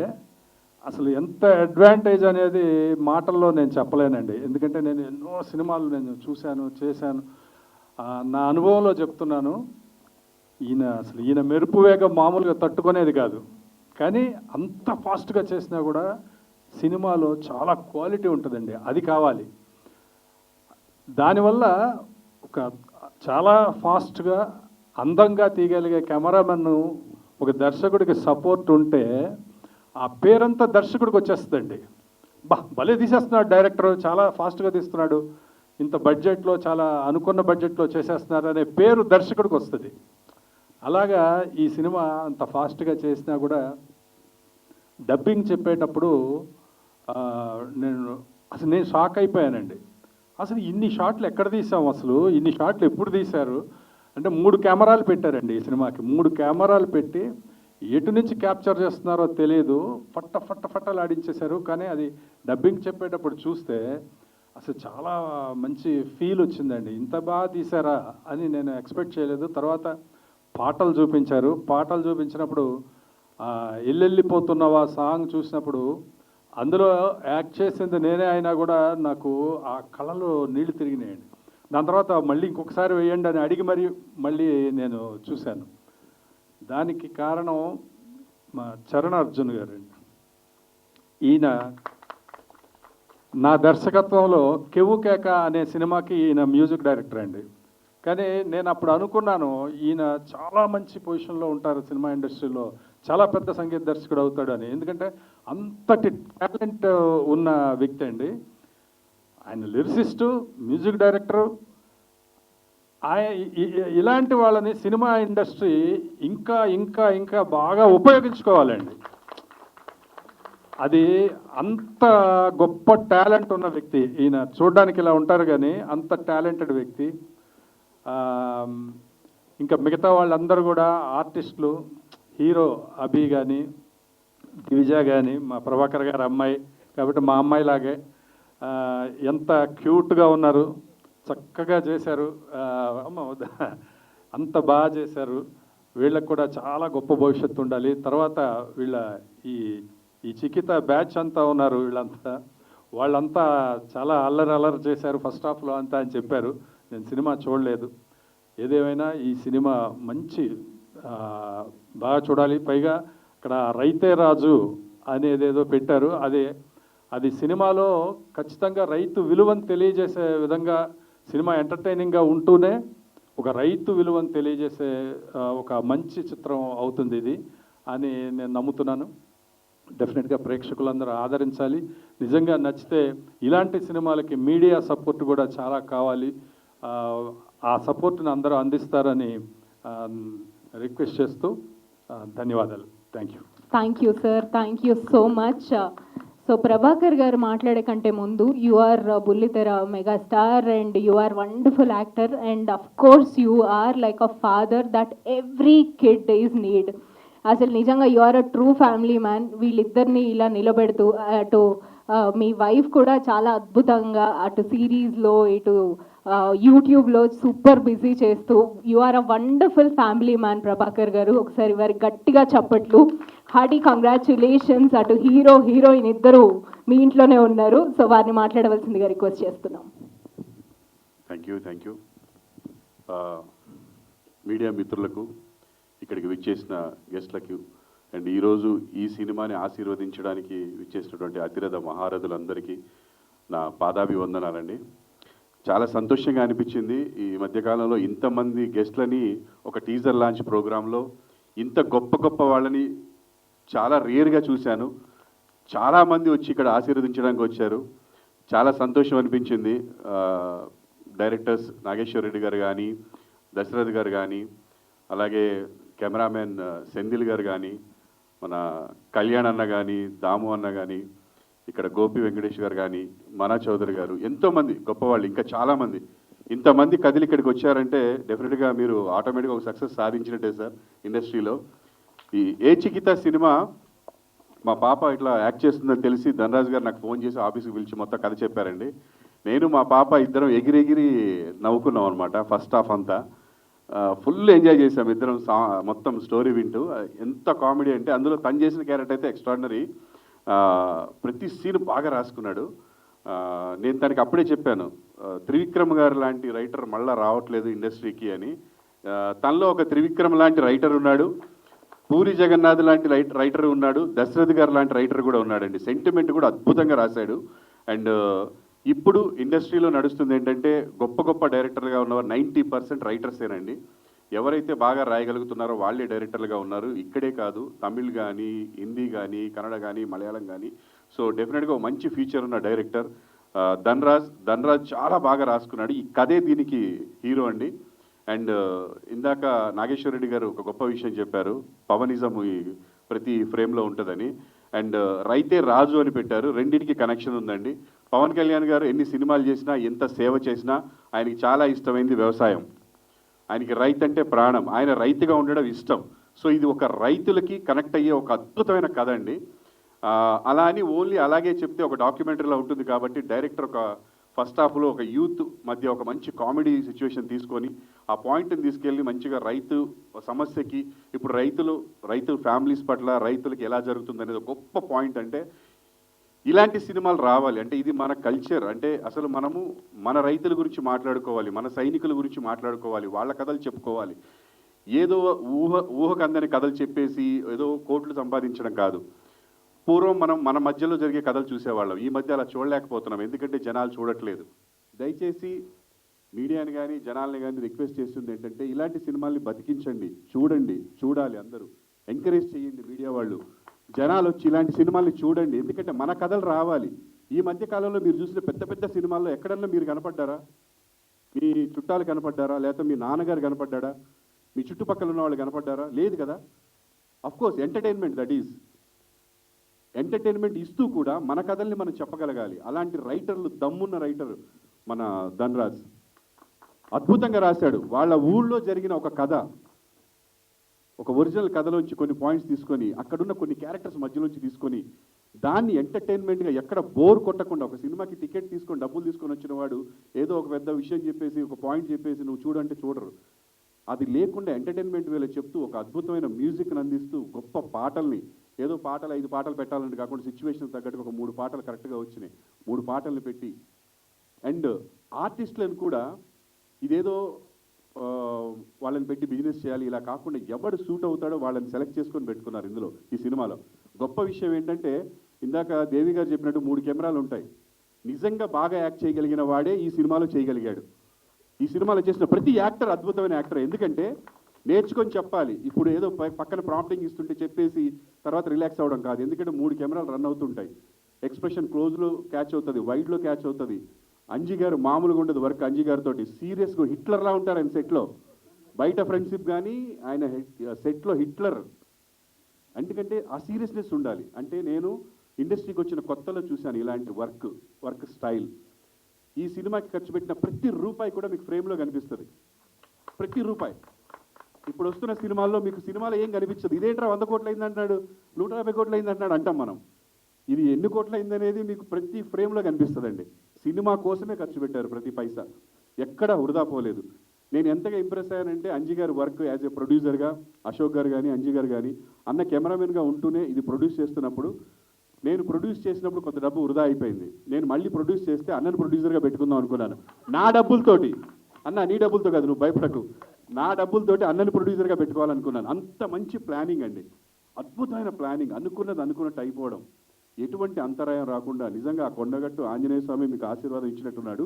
అసలు ఎంత అడ్వాంటేజ్ అనేది మాటల్లో నేను చెప్పలేనండి. ఎందుకంటే నేను ఎన్నో సినిమాలు నేను చూశాను, చేశాను. నా అనుభవంలో చెప్తున్నాను. ఈయన మెరుపు వేగం మామూలుగా తట్టుకునేది కాదు. కానీ అంత ఫాస్ట్గా చేసినా కూడా సినిమాలో చాలా క్వాలిటీ ఉంటుందండి, అది కావాలి. దానివల్ల ఒక చాలా ఫాస్ట్గా అందంగా తీయగలిగే కెమెరామెన్ ఒక దర్శకుడికి సపోర్ట్ ఉంటే ఆ పేరంతా దర్శకుడికి వచ్చేస్తుందండి. భలే తీసేస్తున్నాడు డైరెక్టర్, చాలా ఫాస్ట్గా తీస్తున్నాడు, ఇంత బడ్జెట్లో చాలా అనుకున్న బడ్జెట్లో చేసేస్తున్నారు అనే పేరు దర్శకుడికి వస్తుంది. అలాగా ఈ సినిమా అంత ఫాస్ట్గా చేసినా కూడా డబ్బింగ్ చెప్పేటప్పుడు నేను షాక్ అయిపోయానండి. అసలు ఇన్ని షాట్లు ఎక్కడ తీసాము, అసలు ఇన్ని షాట్లు ఎప్పుడు తీశారు అంటే 3 కెమెరాలు పెట్టారండి ఈ సినిమాకి. 3 కెమెరాలు పెట్టి ఎటు నుంచి క్యాప్చర్ చేస్తున్నారో తెలియదు, ఫట్టలు ఆడించేశారు. కానీ అది డబ్బింగ్ చెప్పేటప్పుడు చూస్తే అసలు చాలా మంచి ఫీల్ వచ్చిందండి. ఇంత బాగా తీశారా అని నేను ఎక్స్పెక్ట్ చేయలేదు. తర్వాత పాటలు చూపించారు. పాటలు చూపించినప్పుడు ఎల్లెళ్ళిపోతున్నవా సాంగ్ చూసినప్పుడు అందులో యాక్ట్ చేసింది నేనే అయినా కూడా నాకు ఆ కళలో నీళ్లు తిరిగినాయండి. దాని తర్వాత మళ్ళీ ఇంకొకసారి వేయండి అని అడిగి మళ్ళీ నేను చూశాను. దానికి కారణం మా చరణ్ అర్జున్ గారండి. ఈయన నా దర్శకత్వంలో కెవ్వు కేక అనే సినిమాకి ఈయన మ్యూజిక్ డైరెక్టర్ అండి. కానీ నేను అప్పుడు అనుకున్నాను ఈయన చాలా మంచి పొజిషన్లో ఉంటారు సినిమా ఇండస్ట్రీలో, చాలా పెద్ద సంగీత దర్శకుడు అవుతాడు అని. ఎందుకంటే అంతటి టాలెంట్ ఉన్న వ్యక్తి అండి ఆయన. Lyricist, music director. ఇలాంటి వాళ్ళని సినిమా ఇండస్ట్రీ ఇంకా ఇంకా ఇంకా బాగా ఉపయోగించుకోవాలండి. అది అంత గొప్ప టాలెంట్ ఉన్న వ్యక్తి ఈయన. చూడడానికి ఇలా ఉంటారు కానీ అంత టాలెంటెడ్ వ్యక్తి. ఇంకా మిగతా వాళ్ళందరూ కూడా ఆర్టిస్టులు. హీరో అభి కానీ, దివిజ కానీ, మా ప్రభాకర్ గారి అమ్మాయి కాబట్టి మా అమ్మాయిలాగే ఎంత క్యూట్గా ఉన్నారు, చక్కగా చేశారు. అమ్మ అంత బాగా చేశారు. వీళ్ళకు కూడా చాలా గొప్ప భవిష్యత్తు ఉండాలి. తర్వాత వీళ్ళ ఈ చికిత బ్యాచ్ అంతా ఉన్నారు, వాళ్ళంతా చాలా అల్లరి చేశారు ఫస్ట్ హాఫ్లో అంతా అని చెప్పారు. నేను సినిమా చూడలేదు. ఏదేమైనా ఈ సినిమా మంచి బాగా చూడాలి. పైగా అక్కడ రైతే రాజు అనేదేదో పెట్టారు. అది సినిమాలో ఖచ్చితంగా రైతు విలువను తెలియజేసే విధంగా సినిమా ఎంటర్టైనింగ్గా ఉంటూనే ఒక రైతు విలువను తెలియజేసే ఒక మంచి చిత్రం అవుతుంది ఇది అని నేను నమ్ముతున్నాను. డెఫినెట్గా ప్రేక్షకులందరూ ఆదరించాలి. నిజంగా నచ్చితే ఇలాంటి సినిమాలకి మీడియా సపోర్ట్ కూడా చాలా కావాలి. ఆ సపోర్ట్ని అందరూ అందిస్తారని రిక్వెస్ట్ చేస్తూ ధన్యవాదాలు. Thank you sir, thank you so much. So Prabhakar garu మాట్లాడే కంటే ముందు, యు ఆర్ బుల్లితెర megastar and you are wonderful actor and of course you are like a father that every kid is need. అసలు నిజంగా you are a true family man. వీళ్ళిద్దరిని ఇలా నిలబెడుతూ అటు మీ wife కూడా చాలా అద్భుతంగా అటు సిరీస్లో ఇటు యూట్యూబ్లో సూపర్ బిజీ చేస్తూ you are a wonderful family man Prabhakar garu. ఒకసారి వారి గట్టిగా చప్పట్లు. Hearty congratulations. అటు హీరోయిన్ ఇద్దరు మీ ఇంట్లోనే ఉన్నారు. సో వారిని మాట్లాడవలసిందిగా రిక్వెస్ట్ చేస్తున్నాం. థ్యాంక్ యూ మీడియా మిత్రులకు, ఇక్కడికి విచ్చేసిన గెస్ట్లకు అండ్ ఈరోజు ఈ సినిమాని ఆశీర్వదించడానికి విచ్చేసినటువంటి అతిరథ మహారథులందరికీ నా పాదాభివందనాలండి. చాలా సంతోషంగా అనిపించింది ఈ మధ్యకాలంలో ఇంతమంది గెస్ట్లని ఒక టీజర్ లాంచ్ ప్రోగ్రాంలో ఇంత గొప్ప వాళ్ళని చాలా రేర్గా చూశాను. చాలామంది వచ్చి ఇక్కడ ఆశీర్వదించడానికి వచ్చారు. చాలా సంతోషం అనిపించింది. డైరెక్టర్స్ నాగేశ్వర రెడ్డి గారు కానీ, దశరథ్ గారు కానీ, అలాగే కెమెరామెన్ సెంధిల్ గారు కానీ, మన కళ్యాణ్ అన్న కానీ, దాము అన్న కానీ, ఇక్కడ గోపి వెంకటేష్ గారు కానీ, మనా చౌదరి గారు, ఎంతోమంది గొప్పవాళ్ళు, ఇంకా చాలామంది. ఇంతమంది కదిలి ఇక్కడికి వచ్చారంటే డెఫినెట్గా మీరు ఆటోమేటిక్గా ఒక సక్సెస్ సాధించినట్టే సార్ ఇండస్ట్రీలో. ఈ ఏ చికిత సినిమా మా పాప ఇట్లా యాక్ట్ చేస్తుందని తెలిసి ధనరాజ్ గారు నాకు ఫోన్ చేసి ఆఫీస్కి పిలిచి మొత్తం కథ చెప్పారండి. నేను మా పాప ఇద్దరం ఎగిరెగిరి నవ్వుకున్నాం అనమాట. ఫస్ట్ హాఫ్ అంతా ఫుల్ ఎంజాయ్ చేసాం ఇద్దరం. మొత్తం స్టోరీ వింటూ ఎంత కామెడీ అంటే అందులో తను చేసిన క్యారెక్టర్ అయితే ఎక్స్ట్రాడినరీ. ప్రతి సీన్ బాగా రాసుకున్నాడు. నేను తనకి అప్పుడే చెప్పాను, త్రివిక్రమ్ గారు లాంటి రైటర్ మళ్ళీ రావట్లేదు ఇండస్ట్రీకి అని. తనలో ఒక త్రివిక్రమ్ లాంటి రైటర్ ఉన్నాడు. పూరి జగన్నాథ్ లాంటి రైటర్ ఉన్నాడు, దశరథ్ గారు లాంటి రైటర్ కూడా ఉన్నాడండి. సెంటిమెంట్ కూడా అద్భుతంగా రాశాడు. అండ్ ఇప్పుడు ఇండస్ట్రీలో నడుస్తుంది ఏంటంటే గొప్ప గొప్ప డైరెక్టర్లుగా ఉన్నవారు 90% రైటర్సేనండి. ఎవరైతే బాగా రాయగలుగుతున్నారో వాళ్ళే డైరెక్టర్లుగా ఉన్నారు. ఇక్కడే కాదు, తమిళ్ కానీ, హిందీ కానీ, కన్నడ కానీ, మలయాళం కానీ. సో డెఫినెట్గా ఒక మంచి ఫ్యూచర్ ఉన్న డైరెక్టర్ ధన్రాజ్ చాలా బాగా రాసుకున్నాడు. ఈ కథే దీనికి హీరో అండి. అండ్ ఇందాక నాగేశ్వర రెడ్డి గారు ఒక గొప్ప విషయం చెప్పారు, పవనిజం ఈ ప్రతి ఫ్రేమ్లో ఉంటుందని. అండ్ రైతే రాజు అని పెట్టారు, రెండింటికి కనెక్షన్ ఉందండి. పవన్ కళ్యాణ్ గారు ఎన్ని సినిమాలు చేసినా, ఎంత సేవ చేసినా ఆయనకి చాలా ఇష్టమైంది వ్యవసాయం. ఆయనకి రైతు అంటే ప్రాణం, ఆయన రైతుగా ఉండడం ఇష్టం. సో ఇది ఒక రైతులకి కనెక్ట్ అయ్యే ఒక అద్భుతమైన కథ అండి. అలా అని ఓన్లీ అలాగే చెప్తే ఒక డాక్యుమెంటరీలో ఉంటుంది కాబట్టి డైరెక్టర్ ఒక ఫస్ట్ హాఫ్లో ఒక యూత్ మధ్య ఒక మంచి కామెడీ సిచ్యువేషన్ తీసుకొని ఆ పాయింట్ని తీసుకెళ్ళి మంచిగా రైతు సమస్యకి, ఇప్పుడు రైతు ఫ్యామిలీస్ పట్ల రైతులకి ఎలా జరుగుతుంది అనేది గొప్ప పాయింట్. అంటే ఇలాంటి సినిమాలు రావాలి. అంటే ఇది మన కల్చర్. అంటే అసలు మనము మన రైతుల గురించి మాట్లాడుకోవాలి, మన సైనికుల గురించి మాట్లాడుకోవాలి, వాళ్ళ కథలు చెప్పుకోవాలి. ఏదో ఊహకు అందని కథలు చెప్పేసి ఏదో కోట్లు సంపాదించడం కాదు. పూర్వం మనం మన మధ్యలో జరిగే కథలు చూసేవాళ్ళం, ఈ మధ్య అలా చూడలేకపోతున్నాం, ఎందుకంటే జనాలు చూడట్లేదు. దయచేసి మీడియాని కానీ జనాల్ని కానీ రిక్వెస్ట్ చేస్తుంది ఏంటంటే ఇలాంటి సినిమాల్ని బతికించండి, చూడాలి, అందరూ ఎంకరేజ్ చేయండి. మీడియా వాళ్ళు జనాలు వచ్చి ఇలాంటి సినిమాల్ని చూడండి, ఎందుకంటే మన కథలు రావాలి. ఈ మధ్య కాలంలో మీరు చూసిన పెద్ద పెద్ద సినిమాల్లో ఎక్కడన్నా మీరు కనపడ్డారా? మీ చుట్టాలు కనపడ్డారా? లేకపోతే మీ నాన్నగారు కనపడ్డాడా? మీ చుట్టుపక్కల ఉన్న వాళ్ళు కనపడ్డారా? లేదు కదా. Of course entertainment, that is entertainment ఇస్తూ కూడా మన కథల్ని మనం చెప్పగలగాలి. అలాంటి రైటర్లు, దమ్మున్న రైటర్ మన ధన్రాజ్ అద్భుతంగా రాశాడు. వాళ్ళ ఊళ్ళో జరిగిన ఒక కథ, ఒక ఒరిజినల్ కథలోంచి కొన్ని పాయింట్స్ తీసుకొని అక్కడున్న కొన్ని క్యారెక్టర్స్ మధ్యలోంచి తీసుకొని దాన్ని ఎంటర్టైన్మెంట్గా ఎక్కడ బోర్ కొట్టకుండా, ఒక సినిమాకి టికెట్ తీసుకొని డబ్బులు తీసుకొని వచ్చిన వాడు ఏదో ఒక పెద్ద విషయం చెప్పేసి ఒక పాయింట్ చెప్పేసి నువ్వు చూడంటే చూడరు. అది లేకుండా ఎంటర్టైన్మెంట్ వేళ చెప్తూ ఒక అద్భుతమైన మ్యూజిక్ని అందిస్తూ గొప్ప పాటల్ని, ఏదో పాటలు 5 పాటలు పెట్టాలని కాకుండా సిచ్యువేషన్ తగ్గట్టుగా ఒక 3 పాటలు కరెక్ట్గా వచ్చినాయి, 3 పాటల్ని పెట్టి. అండ్ ఆర్టిస్టులను కూడా ఇదేదో వాళ్ళని పెట్టి బిజినెస్ చేయాలి ఇలా కాకుండా ఎవడు సూట్ అవుతాడో వాళ్ళని సెలెక్ట్ చేసుకొని పెట్టుకున్నారు ఇందులో, ఈ సినిమాలో. గొప్ప విషయం ఏంటంటే ఇందాక దేవి గారు చెప్పినట్టు 3 కెమెరాలు ఉంటాయి. నిజంగా బాగా యాక్ట్ చేయగలిగిన వాడే ఈ సినిమాలో చేయగలిగాడు. ఈ సినిమాలో చేసిన ప్రతి యాక్టర్ అద్భుతమైన యాక్టర్. ఎందుకంటే నేర్చుకొని చెప్పాలి. ఇప్పుడు ఏదో పక్కన ప్రాంప్టింగ్ ఇస్తుంటే చెప్పేసి తర్వాత రిలాక్స్ అవ్వడం కాదు. ఎందుకంటే 3 కెమెరాలు రన్ అవుతుంటాయి. ఎక్స్ప్రెషన్ క్లోజ్లో క్యాచ్ అవుతుంది, వైడ్లో క్యాచ్ అవుతుంది. అంజీ గారు మామూలుగా ఉండదు వర్క్. అంజీ గారితో సీరియస్గా హిట్లర్లా ఉంటారు ఆయన సెట్లో. బయట ఫ్రెండ్షిప్ కానీ ఆయన సెట్లో హిట్లర్. ఎందుకంటే ఆ సీరియస్నెస్ ఉండాలి. అంటే నేను ఇండస్ట్రీకి వచ్చిన కొత్తలో చూశాను ఇలాంటి వర్క్ స్టైల్. ఈ సినిమాకి ఖర్చు పెట్టిన ప్రతి రూపాయి కూడా మీకు ఫ్రేమ్లో కనిపిస్తుంది, ప్రతి రూపాయి. ఇప్పుడు వస్తున్న సినిమాల్లో మీకు సినిమాలో ఏం కనిపించదు. ఇదేంట్రా 100 కోట్లు అయిందంటున్నాడు, 150 కోట్లు అయిందంటున్నాడు అంటాం మనం. ఇది ఎన్ని కోట్లు అయిందనేది మీకు ప్రతి ఫ్రేమ్లో కనిపిస్తుందండి. సినిమా కోసమే ఖర్చు పెట్టారు ప్రతి పైసా, ఎక్కడ వృధా పోలేదు. నేను ఎంతగా ఇంప్రెస్ అయ్యానంటే అంజీ గారి వర్క్ యాజ్ ఏ ప్రొడ్యూసర్గా, అశోక్ గారు కానీ అంజీ గారు కానీ అన్న కెమెరామెన్గా ఉంటూనే ఇది ప్రొడ్యూస్ చేస్తున్నప్పుడు, నేను ప్రొడ్యూస్ చేసినప్పుడు కొంత డబ్బు వృధా అయిపోయింది. నేను మళ్ళీ ప్రొడ్యూస్ చేస్తే అన్నను ప్రొడ్యూసర్గా పెట్టుకుందాం అనుకున్నాను. నా డబ్బులతోటి, అన్న నీ డబ్బులతో కాదు నువ్వు భయపడకు, నా డబ్బులతోటి అన్నని ప్రొడ్యూసర్గా పెట్టుకోవాలనుకున్నాను. అంత మంచి ప్లానింగ్ అండి, అద్భుతమైన ప్లానింగ్. అనుకున్నట్టు అయిపోవడం, ఎటువంటి అంతరాయం రాకుండా. నిజంగా ఆ కొండగట్టు ఆంజనేయ స్వామి మీకు ఆశీర్వాదం ఇచ్చినట్టున్నాడు.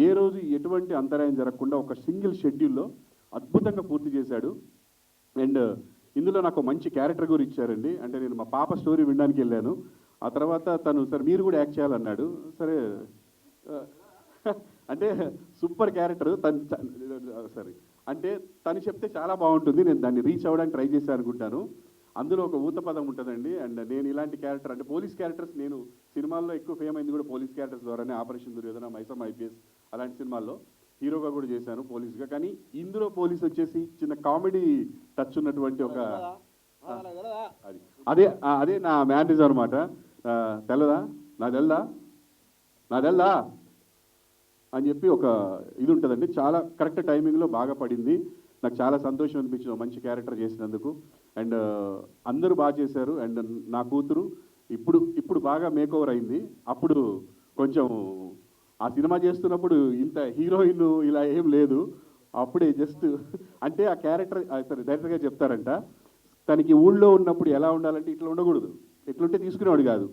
ఏ రోజు ఎటువంటి అంతరాయం జరగకుండా ఒక సింగిల్ షెడ్యూల్లో అద్భుతంగా పూర్తి చేశాడు. అండ్ ఇందులో నాకు మంచి క్యారెక్టర్ కూడా ఇచ్చారండి. అంటే నేను మా పాప స్టోరీ వినడానికి వెళ్ళాను. ఆ తర్వాత తను సార్ మీరు కూడా యాక్ట్ చేయాలన్నాడు. సరే అంటే సూపర్ క్యారెక్టర్ సరే అంటే తను చెప్తే చాలా బాగుంటుంది, నేను దాన్ని రీచ్ అవ్వడానికి ట్రై చేశాను అనుకుంటాను. అందులో ఒక ఊత పదం ఉంటుందండి. అండ్ నేను ఇలాంటి క్యారెక్టర్ అంటే పోలీస్ క్యారెక్టర్స్, నేను సినిమాల్లో ఎక్కువ ఫేమ్ అయింది కూడా పోలీస్ క్యారెక్టర్స్ ద్వారానే. ఆపరేషన్ దుర్యోధన, మైసమ్మ ఐపీఎస్ అలాంటి సినిమాల్లో హీరోగా కూడా చేశాను పోలీస్గా. కానీ ఇందులో పోలీస్ వచ్చేసి చిన్న కామెడీ టచ్ ఉన్నటువంటి ఒక అదే నా మ్యానేజర్ అనమాట. తెల్లదా నాదెల్దా అని చెప్పి ఒక ఇది ఉంటుందండి. చాలా కరెక్ట్ టైమింగ్లో బాగా పడింది. నాకు చాలా సంతోషం అనిపించింది మంచి క్యారెక్టర్ చేసినందుకు. అండ్ అందరూ బాగా చేశారు. అండ్ నా కూతురు ఇప్పుడు బాగా మేకోవర్ అయింది. అప్పుడు కొంచెం ఆ సినిమా చేస్తున్నప్పుడు ఇంత హీరోయిన్ ఇలా ఏం లేదు. అప్పుడే జస్ట్ అంటే ఆ క్యారెక్టర్ సరే డైరెక్టర్గా చెప్తారంట, తనకి ఊళ్ళో ఉన్నప్పుడు ఎలా ఉండాలంటే ఇట్లా ఉండకూడదు, ఎట్లుంటే తీసుకునేవాడు కాదు.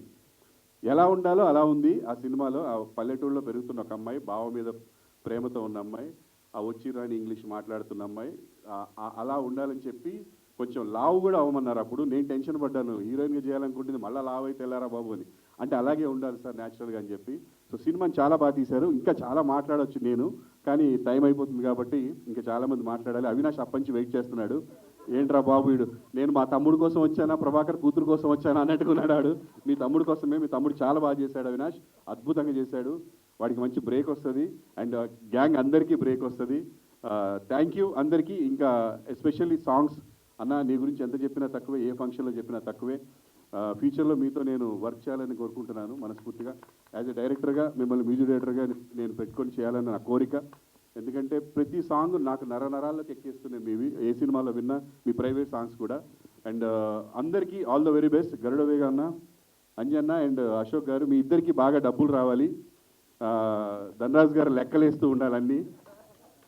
ఎలా ఉండాలో అలా ఉంది ఆ సినిమాలో. ఆ పల్లెటూళ్ళలో పెరుగుతున్న ఒక అమ్మాయి, బావ మీద ప్రేమతో ఉన్న అమ్మాయి, ఆ వచ్చి రాని ఇంగ్లీష్ మాట్లాడుతున్న అమ్మాయి, అలా ఉండాలని చెప్పి కొంచెం లావు కూడా అవ్వమన్నారు. అప్పుడు నేను టెన్షన్ పడ్డాను, హీరోయిన్గా చేయాలనుకుంటుంది మళ్ళీ లావు అయితే వెళ్ళారా బాబు అని. అంటే అలాగే ఉండాలి సార్ న్యాచురల్గా అని చెప్పి. సో సినిమాని చాలా బాగా తీశారు. ఇంకా చాలా మాట్లాడవచ్చు నేను, కానీ టైం అయిపోతుంది కాబట్టి ఇంకా చాలామంది మాట్లాడాలి. అవినాష్ అప్పంచి వెయిట్ చేస్తున్నాడు. ఏంట్రా బాబు వీడు, నేను మా తమ్ముడు కోసం వచ్చానా, ప్రభాకర్ కూతురు కోసం వచ్చానా అన్నట్టుకున్నాడు. మీ తమ్ముడు కోసమే, మీ తమ్ముడు చాలా బాగా చేశాడు అవినాష్, అద్భుతంగా చేశాడు. వాడికి మంచి బ్రేక్ వస్తుంది అండ్ గ్యాంగ్ అందరికీ బ్రేక్ వస్తుంది. థ్యాంక్ యూ అందరికీ. ఇంకా ఎస్పెషల్లీ సాంగ్స్ అన్న, నీ గురించి ఎంత చెప్పినా తక్కువే, ఏ ఫంక్షన్లో చెప్పినా తక్కువే. ఫ్యూచర్లో మీతో నేను వర్క్ చేయాలని కోరుకుంటున్నాను మనస్ఫూర్తిగా. యాజ్ ఎ డైరెక్టర్గా మిమ్మల్ని మ్యూజిక్ డైరెక్టర్గా నేను పెట్టుకొని చేయాలని నా కోరిక. ఎందుకంటే ప్రతి సాంగ్ నాకు నరాల్లోకి ఎక్కేస్తున్నాయి మీవి, ఏ సినిమాలో విన్నా మీ ప్రైవేట్ సాంగ్స్ కూడా. అండ్ అందరికీ all the very best. Garudavega అన్న, అంజన్న అండ్ అశోక్ గారు, మీ ఇద్దరికి బాగా డబ్బులు రావాలి. ధనరాజ్ గారు లెక్కలేస్తూ ఉండాలన్నీ.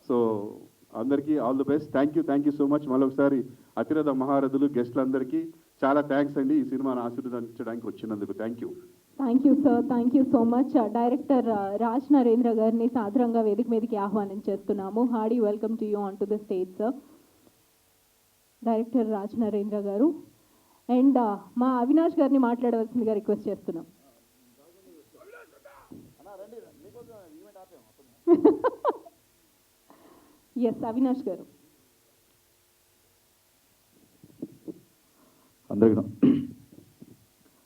సో అందరికీ all the best. Thank you so much. మరొకసారి అతిరథ మహారథులు గెస్టులందరికీ చాలా థ్యాంక్స్ అండి, ఈ సినిమాను ఆశీర్వదించడానికి వచ్చినందుకు. Thank you sir, thank you so much. Director Raj Narendra గారిని సాదరంగా వేదిక మీదకి ఆహ్వానం చేస్తున్నాము. Hardy welcome to you on to the stage sir. Director Raj Narendra గారు అండ్ మా అవినాష్ గారిని మాట్లాడవలసిందిగా రిక్వెస్ట్ చేస్తున్నాం. ఎస్, అవినాష్ గారు.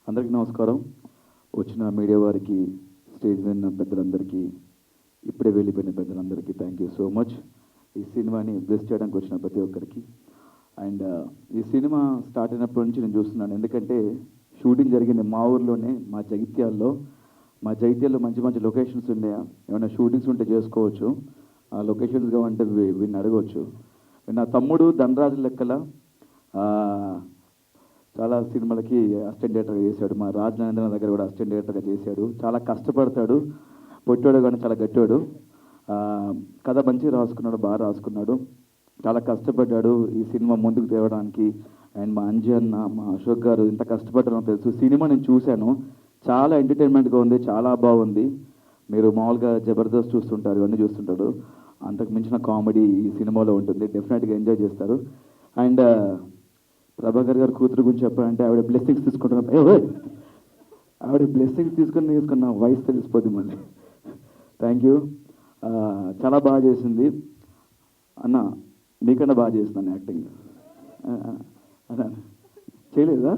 అందరికీ నమస్కారం. వచ్చిన మీడియా వారికి, స్టేజ్ మీద ఉన్న పెద్దలందరికీ, ఇప్పుడే వెళ్ళిపోయిన పెద్దలందరికీ థ్యాంక్ యూ సో మచ్. ఈ సినిమాని బ్లెస్ చేయడానికి వచ్చిన ప్రతి ఒక్కరికి. అండ్ ఈ సినిమా స్టార్ట్ అయినప్పటి నుంచి నేను చూస్తున్నాను. ఎందుకంటే షూటింగ్ జరిగింది మా ఊర్లోనే, మా జగిత్యాల్లో మంచి మంచి లొకేషన్స్ ఉన్నాయా, ఏమైనా షూటింగ్స్ ఉంటే చేసుకోవచ్చు. ఆ లొకేషన్స్ కావంటే వీడిని అడగవచ్చు. నా తమ్ముడు ధనరాజు లెక్కల చాలా సినిమాలకి అసిస్టెంట్ డైరెక్టర్గా చేశాడు. మా రాజ్ నరేంద్ర దగ్గర కూడా అసిస్టెంట్ డైరెక్టర్గా చేశాడు. చాలా కష్టపడతాడు, పొట్టాడు కానీ చాలా గట్టాడు. కథ మంచిగా రాసుకున్నాడు, బాగా రాసుకున్నాడు, చాలా కష్టపడ్డాడు ఈ సినిమా ముందుకు తేవడానికి. అండ్ మా అంజీ అన్న, మా అశోక్ గారు ఇంత కష్టపడ్డారో తెలుసు. సినిమా నేను చూశాను, చాలా ఎంటర్టైన్మెంట్గా ఉంది, చాలా బాగుంది. మీరు మామూలుగా జబర్దస్త్ చూస్తుంటారు, ఇవన్నీ చూస్తుంటారు, అంతకు మించిన కామెడీ ఈ సినిమాలో ఉంటుంది. డెఫినెట్గా ఎంజాయ్ చేస్తారు. అండ్ ప్రభాకర్ గారు కూతురు గురించి చెప్పాలంటే ఆవిడ బ్లెస్సింగ్స్ తీసుకుంటున్నారు. ఆవిడ బ్లెస్సింగ్స్ తీసుకున్న వాయిస్ తెలిసిపోద్ది మళ్ళీ. Thank you. చాలా బాగా చేసింది అన్న, మీకన్నా బాగా చేస్తున్నాను యాక్టింగ్. అన్నా చేయలేదా?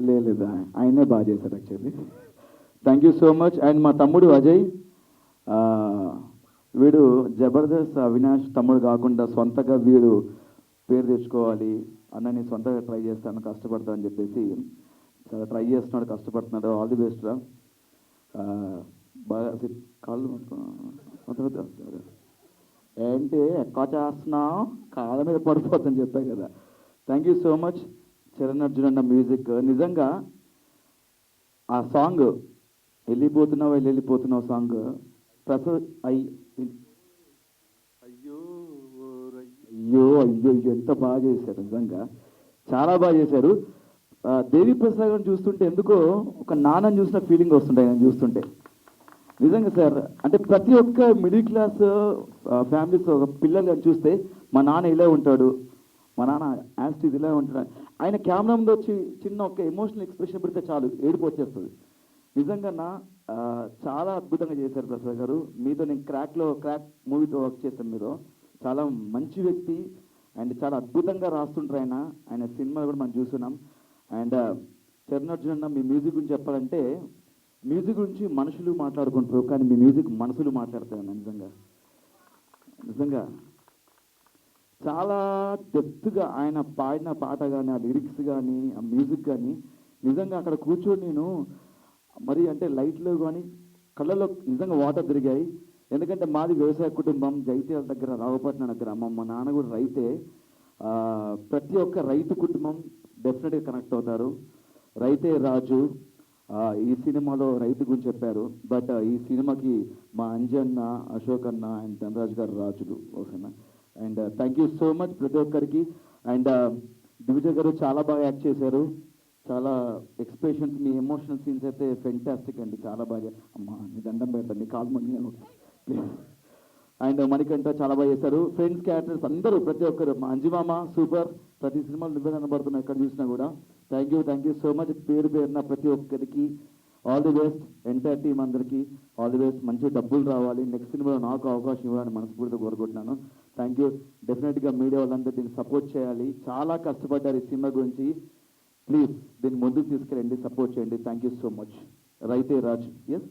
లేదా, ఆయనే బాగా చేశారు actually. Thank you so much. And మా తమ్ముడు అజయ్, వీడు జబర్దస్త్ అవినాష్ తమ్ముడు కాకుండా సొంతగా వీడు పేరు తెచ్చుకోవాలి అన్న, నేను సొంతగా ట్రై చేస్తాను, కష్టపడతాను అని చెప్పేసి చాలా ట్రై చేస్తున్నాడు, కష్టపడుతున్నాడు. ఆల్ ది బెస్ట్ రా. బాగా కాళ్ళు ఏంటి ఎక్కువ చేస్తున్నావు, కాళ్ళ మీద పడిపోతుందని చెప్పా కదా. Thank you so much. Charan Arjun అన్న మ్యూజిక్, నిజంగా ఆ సాంగ్ వెళ్ళిపోతున్నావు సాంగ్ ప్రసాద్ అయ్యో ఎంత బాగా చేశారు, నిజంగా చాలా బాగా చేశారు. దేవి ప్రసాద్ గారిని చూస్తుంటే ఎందుకో ఒక నాన్నని చూసిన ఫీలింగ్ వస్తుంటాయి నేను చూస్తుంటే. నిజంగా సార్, అంటే ప్రతి ఒక్క మిడిల్ క్లాస్ ఫ్యామిలీస్ ఒక పిల్లలు చూస్తే మా నాన్న ఇలా ఉంటాడు, మా నాన్న యాస్టీజ్ ఇలా ఉంటాడు. ఆయన కెమెరా ముందు వచ్చి చిన్న ఒక ఎమోషనల్ ఎక్స్ప్రెషన్ పెడితే చాలు, ఏడుపు వచ్చేస్తుంది. నిజంగా చాలా అద్భుతంగా చేశారు ప్రసాద్ గారు. మీతో నేను క్రాక్ మూవీతో వర్క్ చేశాను. మీరు చాలా మంచి వ్యక్తి అండ్ చాలా అద్భుతంగా రాస్తుంటారు ఆయన సినిమాలు కూడా మనం చూస్తున్నాం. అండ్ చరణ్ అర్జున్ అన్న, మీ మ్యూజిక్ గురించి చెప్పాలంటే మ్యూజిక్ గురించి మనుషులు మాట్లాడుకుంటారు, కానీ మీ మ్యూజిక్ మనసులు మాట్లాడతాయన్న. నిజంగా చాలా డెప్త్గా ఆయన పాడిన పాట కానీ, ఆ లిరిక్స్ కానీ, ఆ మ్యూజిక్ కానీ, నిజంగా అక్కడ కూర్చొని నేను మరి అంటే లైట్లో కానీ కళ్ళలో నిజంగా వాటర్ తిరిగాయి. ఎందుకంటే మాది వ్యవసాయ కుటుంబం, జైత్యాల దగ్గర రావుపట్నం దగ్గర మా నాన్న కూడా రైతే. ప్రతి ఒక్క రైతు కుటుంబం డెఫినెట్గా కనెక్ట్ అవుతారు. రైతే రాజు ఈ సినిమాలో రైతు గురించి చెప్పారు. బట్ ఈ సినిమాకి మా అంజన్న, అశోక్ అన్న అండ్ ధనరాజ్ గారు రాజులు ఓకేనా. And thank you so much ప్రతి ఒక్కరికి. అండ్ దివిజయ్ గారు చాలా బాగా యాక్ట్ చేశారు. చాలా ఎక్స్ప్రెషన్స్, మీ ఎమోషనల్ సీన్స్ అయితే ఫెంటాస్టిక్ అండి. చాలా బాగా, అమ్మా నీ దండం పెడతాను, నీ call money please. And Manikanta చాలా బాగా చేశారు. ఫ్రెండ్స్ క్యారెక్టర్స్ అందరూ ప్రతి ఒక్కరు, మా అంజిమామ సూపర్, ప్రతి సినిమాలు నువ్వే కనబడుతున్నావు ఎక్కడ చూసినా కూడా. Thank you so much. పేరు పేరున ప్రతి ఒక్కరికి all the best. Entire team అందరికీ ఆల్ ది బెస్ట్. మంచి డబ్బులు రావాలి, నెక్స్ట్ సినిమాలో నాకు అవకాశం ఇవ్వాలని మనస్ఫూర్తిగా కోరుకుంటున్నాను. Thank you. డెఫినెట్గా మీడియా వాళ్ళందరూ దీన్ని సపోర్ట్ చేయాలి. చాలా కష్టపడ్డారు ఈ సినిమా గురించి. ప్లీజ్ దీన్ని ముందుకు తీసుకెళ్ళండి, సపోర్ట్ చేయండి. Thank you so much. రైతే రాజ్. ఎస్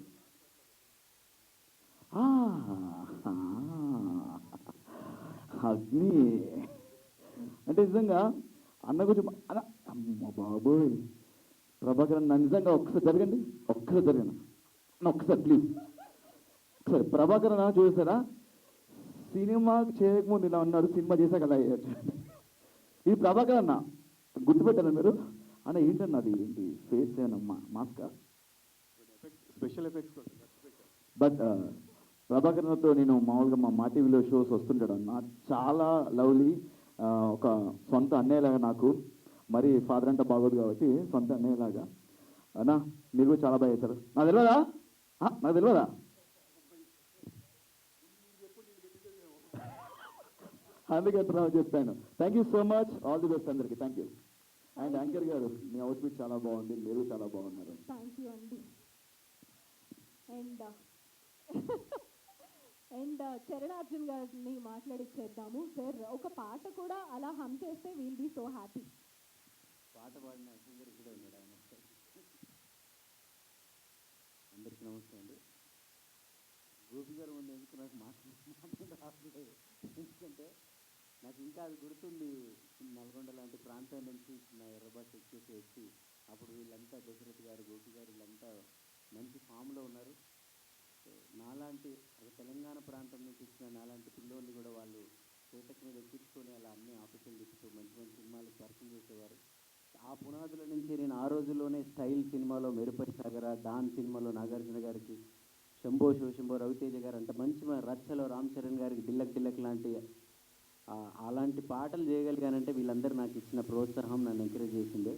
అగ్ని అంటే నిజంగా అన్న గురించి అమ్మ బాబోయ్, ప్రభాకర్ అన్న నిజంగా ఒక్కసారి జరగండి, ఒక్కసారి జరగండి అన్న, ఒక్కసారి ప్లీజ్. ఒకసారి ప్రభాకర్ అన్న చూసారా, సినిమా చేయకముందు ఇలా ఉన్నాడు, సినిమా చేశాక అలా అయ్యాడు. ఇది ప్రభాకర్ అన్న, గుర్తుపెట్టారా మీరు? అన్న ఏంటన్న అది, ఏంటి ఫేస్ ఏనమ్మా మాస్కా? Special effects. బట్ ప్రభాకర్తో నేను మామూలుగా మా టీవీలో షోస్ వస్తుంటాడు అన్న. చాలా లవ్లీ, ఒక సొంత అన్నయ్యలాగా నాకు. మరి ఫాదర్ అంటే బాగోదు కాబట్టి సొంత అన్నయ్యలాగా. అన్నా మీరు కూడా చాలా బాగా చేశారు. నాకు తెలియదా, నాకు తెలియదా? అందుకే చెప్పాను. Thank you so much. All the best అందరికీ. Thank you. అండ్ యాంకర్ గారు, మీ అవుట్ఫిట్ చాలా బాగుంది, మీరు చాలా బాగున్నారు. థ్యాంక్ యూ అండి. అండ్ చరణ్ అర్జున్ గారిని మాట్లాడిచ్చేద్దాము. సార్ ఒక పాట కూడా అలా హమ్ చేస్తే వీల్ బీ సో హ్యాపీ. పాట పాడిన సింగర్ ఇక్కడే ఉన్నాడు ఆయన. అందరికీ నమస్తే అండి. గోపి గారు ముందు ఎందుకు నాకు మాట్లాడి రావట్లేదు, ఎందుకంటే నాకు ఇంకా అది గుర్తుంది. నల్గొండ లాంటి ప్రాంతం నుంచి చిన్న ఎర్రబాస్ ఎక్కేసి వచ్చి, అప్పుడు వీళ్ళంతా దశరథ్ గారు, గోపి గారు వీళ్ళంతా మంచి ఫామ్లో ఉన్నారు. సో నాలాంటి ఒక తెలంగాణ ప్రాంతం నుంచి వచ్చిన నాలాంటి పిల్లోళ్ళు కూడా వాళ్ళు చేతకు మీద ఎక్కించుకొని అలా అన్ని ఆఫీసులు తిప్పుతూ మంచి మంచి సినిమాలకు పరిచయం చేసేవారు. ఆ పునాదుల నుంచి నేను ఆ రోజుల్లోనే స్టైల్ సినిమాలో మెరుపరి సాగర, డాన్ సినిమాలో నాగార్జున గారికి, శంభో శివశంభో రవితేజ గారు అంటే మంచి రచ్చలో రామ్ చరణ్ గారికి డిల్లక్ డిల్లక్ లాంటి అలాంటి పాటలు చేయగలిగానంటే వీళ్ళందరూ నాకు ఇచ్చిన ప్రోత్సాహం నన్ను ఎంకరేజ్ చేసిందే.